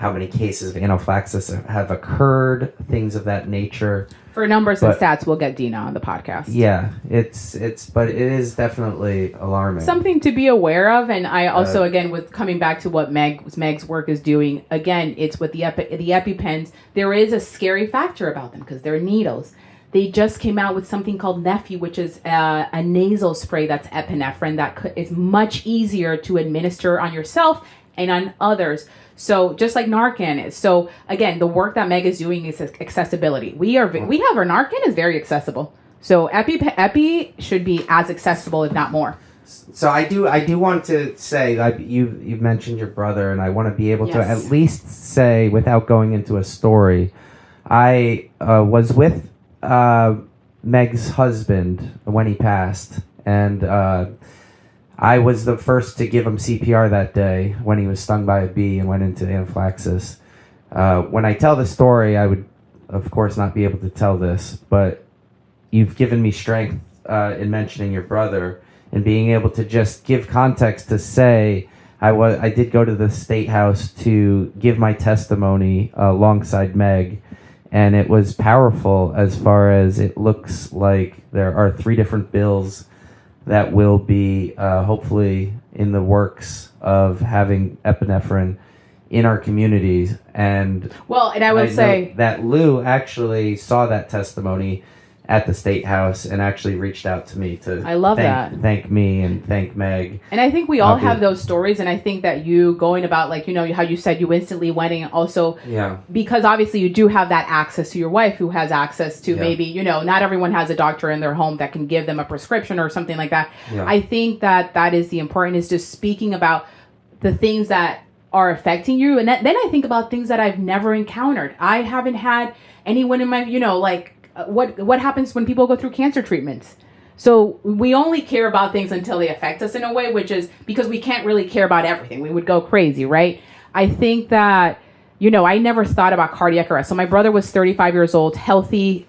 many cases of anaphylaxis have occurred, things of that nature. For numbers and stats, we'll get Dina on the podcast. Yeah, but it is definitely alarming. Something to be aware of, and I also, again, with coming back to what Meg's work is doing, again, it's with the EpiPens. There is a scary factor about them because they're needles. They just came out with something called Nephi, which is a nasal spray that's epinephrine that is much easier to administer on yourself and on others. So just like Narcan is. So again, the work that Meg is doing is accessibility. We have our Narcan is very accessible. So Epi should be as accessible, if not more. So I do want to say, you've mentioned your brother, and I want to be able to at least say, without going into a story, I was with Meg's husband when he passed, and I was the first to give him CPR that day when he was stung by a bee and went into anaphylaxis. When I tell the story, I would, of course, not be able to tell this, but you've given me strength in mentioning your brother and being able to just give context to say I did go to the State House to give my testimony alongside Meg, and it was powerful as far as it looks like there are 3 different bills that will be hopefully in the works of having epinephrine in our communities. And I would say that Lou actually saw that testimony at the State House and actually reached out to me to thank me and thank Meg. And I think we all have those stories, and I think that you going about, like, how you said you instantly went in also, because obviously you do have that access to your wife who has access to maybe, not everyone has a doctor in their home that can give them a prescription or something like that. I think that is the important, is just speaking about the things that are affecting you. And then I think about things that I've never encountered. I haven't had anyone in my, what happens when people go through cancer treatments. So we only care about things until they affect us in a way, which is because we can't really care about everything. We would go crazy, right? I think that, I never thought about cardiac arrest. So my brother was 35 years old, healthy,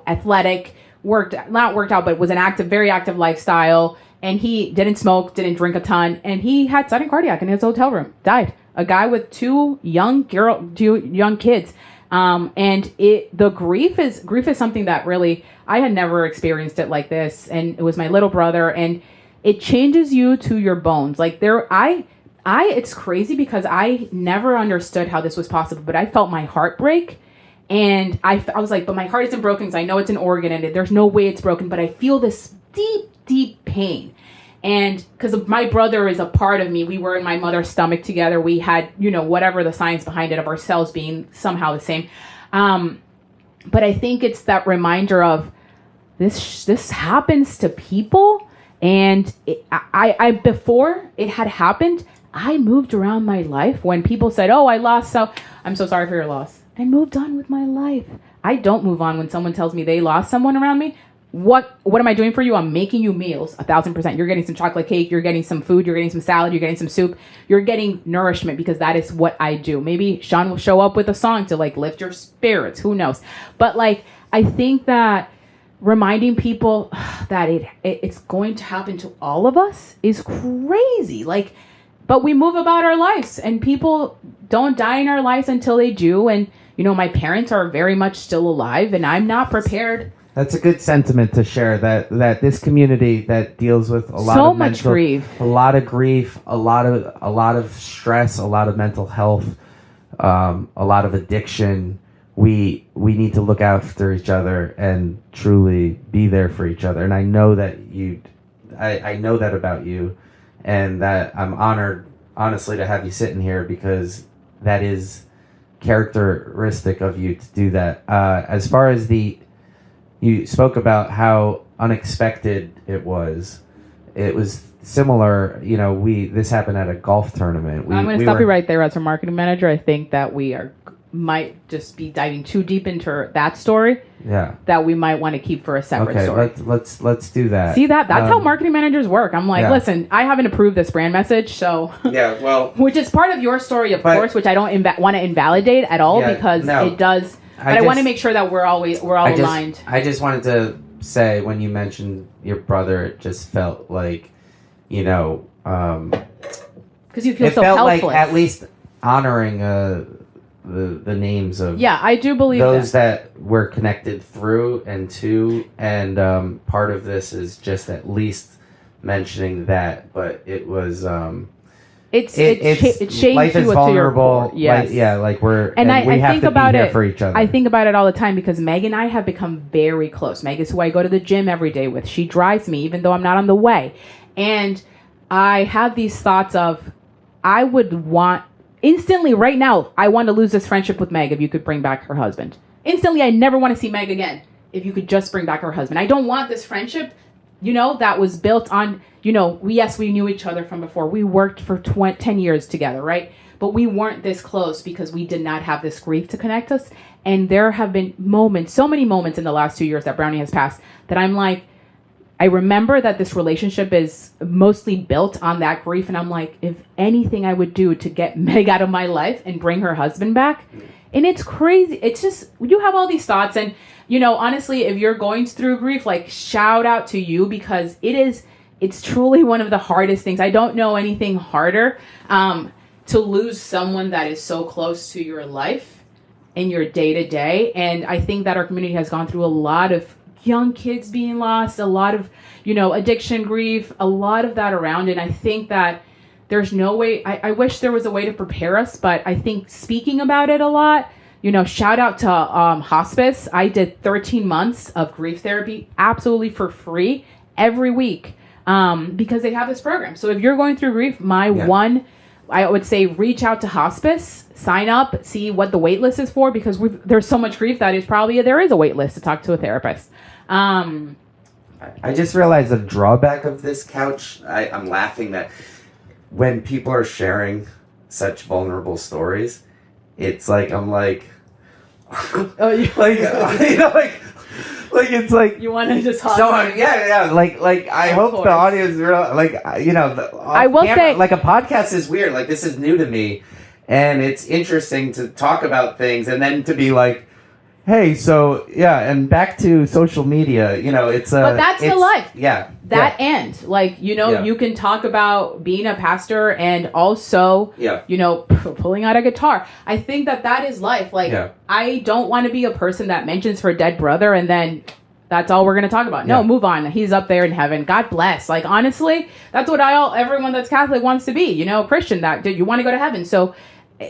athletic, not worked out, but was an very active lifestyle. And he didn't smoke, didn't drink a ton. And he had sudden cardiac in his hotel room, died. A guy with 2 young kids. And the grief is something that really, I had never experienced it like this. And it was my little brother, and it changes you to your bones. Like it's crazy because I never understood how this was possible, but I felt my heart break. And I was like, but my heart isn't broken because I know it's an organ and there's no way it's broken, but I feel this deep, deep pain. And because my brother is a part of me, we were in my mother's stomach together. We had, whatever the science behind it of our cells being somehow the same. But I think it's that reminder of this happens to people. And I before it had happened, I moved around my life when people said, oh, I'm so sorry for your loss. I moved on with my life. I don't move on when someone tells me they lost someone around me. What am I doing for you? I'm making you meals, 1,000%. You're getting some chocolate cake. You're getting some food. You're getting some salad. You're getting some soup. You're getting nourishment because that is what I do. Maybe Seán will show up with a song to lift your spirits. Who knows? But I think that reminding people that it's going to happen to all of us is crazy. But we move about our lives, and people don't die in our lives until they do. And, my parents are very much still alive, and I'm not prepared. That's a good sentiment to share, that this community that deals with a lot of much grief, a lot of grief, a lot of stress, a lot of mental health, a lot of addiction. We need to look after each other and truly be there for each other. And I know that I know that about you, and that I'm honored, honestly, to have you sitting here, because that is characteristic of you to do that. As far as you spoke about how unexpected it was. It was similar, this happened at a golf tournament. I'm going to stop you right there as a marketing manager. I think that we might just be diving too deep into that story. Yeah. That we might want to keep for a separate story. Let's do that. See that's how marketing managers work. I'm like, listen, I haven't approved this brand message, so yeah, well, which is part of your story, of course, which I don't want to invalidate at all, because it does. But I want to make sure that we're all aligned. I just wanted to say, when you mentioned your brother, it just felt like, because you feel so helpless. It felt like at least honoring the names of I do believe those that we're connected through and to, and part of this is just at least mentioning that. But it was it shapes life you is to vulnerable. Your core. Yes. I have think to about be here it for each other. I think about it all the time, because Meg and I have become very close. Meg is who I go to the gym every day with. She drives me even though I'm not on the way, and I have these thoughts of, I would want instantly right now, I want to lose this friendship with Meg if you could bring back her husband. Instantly, I never want to see Meg again if you could just bring back her husband. I don't want this friendship, that was built on, we knew each other from before. We worked for 10 years together, right? But we weren't this close because we did not have this grief to connect us. And there have been moments, so many moments in the last 2 years that Brownie has passed, that I'm like, I remember that this relationship is mostly built on that grief. And I'm like, if anything I would do to get Meg out of my life and bring her husband back, And it's crazy. It's just, you have all these thoughts. And, you know, honestly, if you're going through grief, like, shout out to you, because it's truly one of the hardest things. I don't know anything harder to lose someone that is so close to your life in your day to day. And I think that our community has gone through a lot of young kids being lost, a lot of, you know, addiction, grief, a lot of that around. And I think that there's no way, I wish there was a way to prepare us, but I think speaking about it a lot, you know, shout out to hospice. I did 13 months of grief therapy absolutely for free every week because they have this program. So if you're going through grief, I would say reach out to hospice, sign up, see what the wait list is for, because there's so much grief that there is a wait list to talk to a therapist. I just realized the drawback of this couch. I'm laughing that when people are sharing such vulnerable stories, it's like I'm like, Oh, you like you know, like it's like you want to just talk? so yeah. Like I hope the audience you know. I will say, like, a podcast is weird. Like, this is new to me, and it's interesting to talk about things, and then to be like, hey, so yeah, and back to social media, you know, but that's the life. Yeah. End. Like, you know, you can talk about being a pastor and also, you know, pulling out a guitar. I think that is life. Like, I don't want to be a person that mentions her dead brother and then that's all we're going to talk about. No, move on. He's up there in heaven. God bless. Like, honestly, that's what everyone that's Catholic wants to be, you know, Christian, that you want to go to heaven. So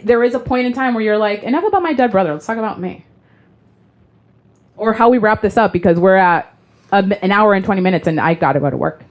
there is a point in time where you're like, enough about my dead brother. Let's talk about me. Or how we wrap this up, because we're at an hour and 20 minutes and I got to go to work.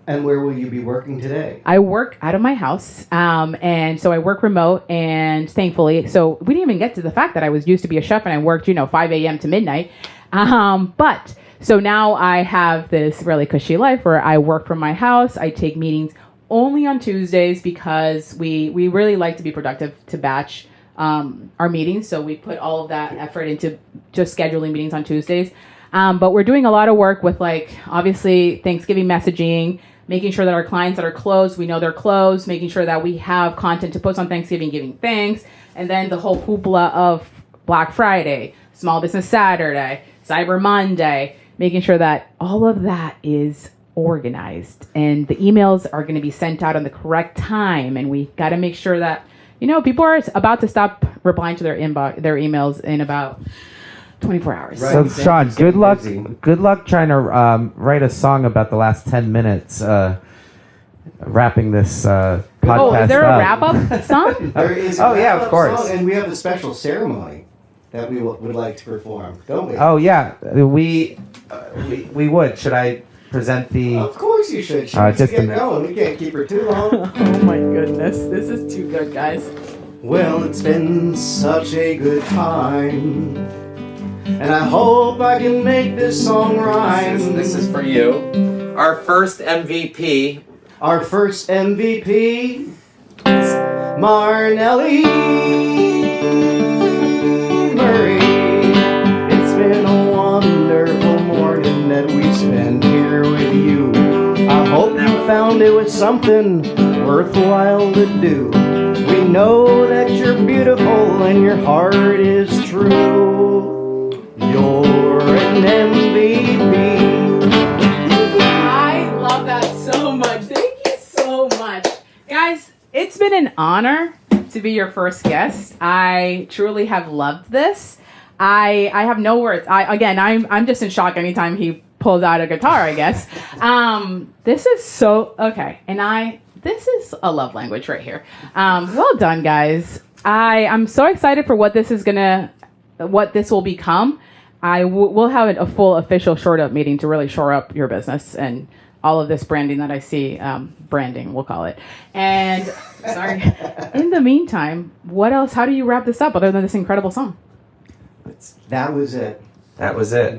And where will you be working today? I work out of my house. And so I work remote, and thankfully, so we didn't even get to the fact that I was used to be a chef and I worked, 5 a.m. to midnight. But so now I have this really cushy life where I work from my house. I take meetings only on Tuesdays because we really like to be productive to batch our meetings. So we put all of that effort into just scheduling meetings on Tuesdays. But we're doing a lot of work with, like, obviously Thanksgiving messaging, making sure that our clients that are closed, we know they're closed, making sure that we have content to post on Thanksgiving, giving thanks, and then the whole hoopla of Black Friday, Small Business Saturday, Cyber Monday, making sure that all of that is organized and the emails are going to be sent out on the correct time. And we got to make sure that, people are about to stop replying to their emails in about 24 hours. Right. So, Sean, good luck trying to write a song about the last 10 minutes, wrapping this podcast up. Oh, is there a wrap-up song? There is a wrap-up of course. Song, and we have a special ceremony that we would like to perform, don't we? Oh, yeah. We would. Should I present the... Of course you should. Just get going. We can't keep her too long. Oh, my goodness. This is too good, guys. Well, it's been such a good time, and I hope I can make this song rhyme. This is for you. Our first MVP. Our first MVP is Marnely Murray. It's been a wonderful morning that we spent here with you. I hope you found it was something worthwhile to do. We know that you're beautiful and your heart is true. You're an MVP. I love that so much. Thank you so much. Guys, it's been an honor to be your first guest. I truly have loved this. I have no words. I'm just in shock anytime he pulls out a guitar, I guess. This is so okay. And this is a love language right here. Well done, guys. I'm so excited for what this will become. We'll have a full official short up meeting to really shore up your business and all of this branding that I see, branding, we'll call it. And sorry, in the meantime, what else? How do you wrap this up other than this incredible song? That was it. That was it.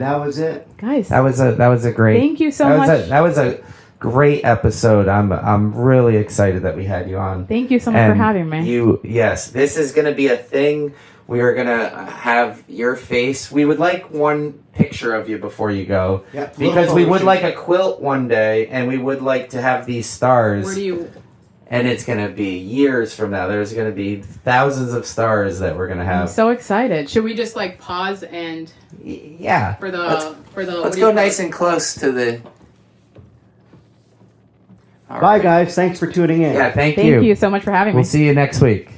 Guys. That was a great. Thank you so much. That was a great episode. I'm really excited that we had you on. Thank you so much for having me. Yes, this is going to be a thing. We are going to have your face. We would like one picture of you before you go. Because we would like a quilt one day, and we would like to have these stars. Where do you... and it's going to be years from now. There's going to be thousands of stars that we're going to I'm have. so excited. Should we just like pause and Yeah. for the Let's go nice and close to the. All Bye, right. guys. Thanks for tuning in. Yeah, thank Thank you. you so much for having me. We'll see you next week.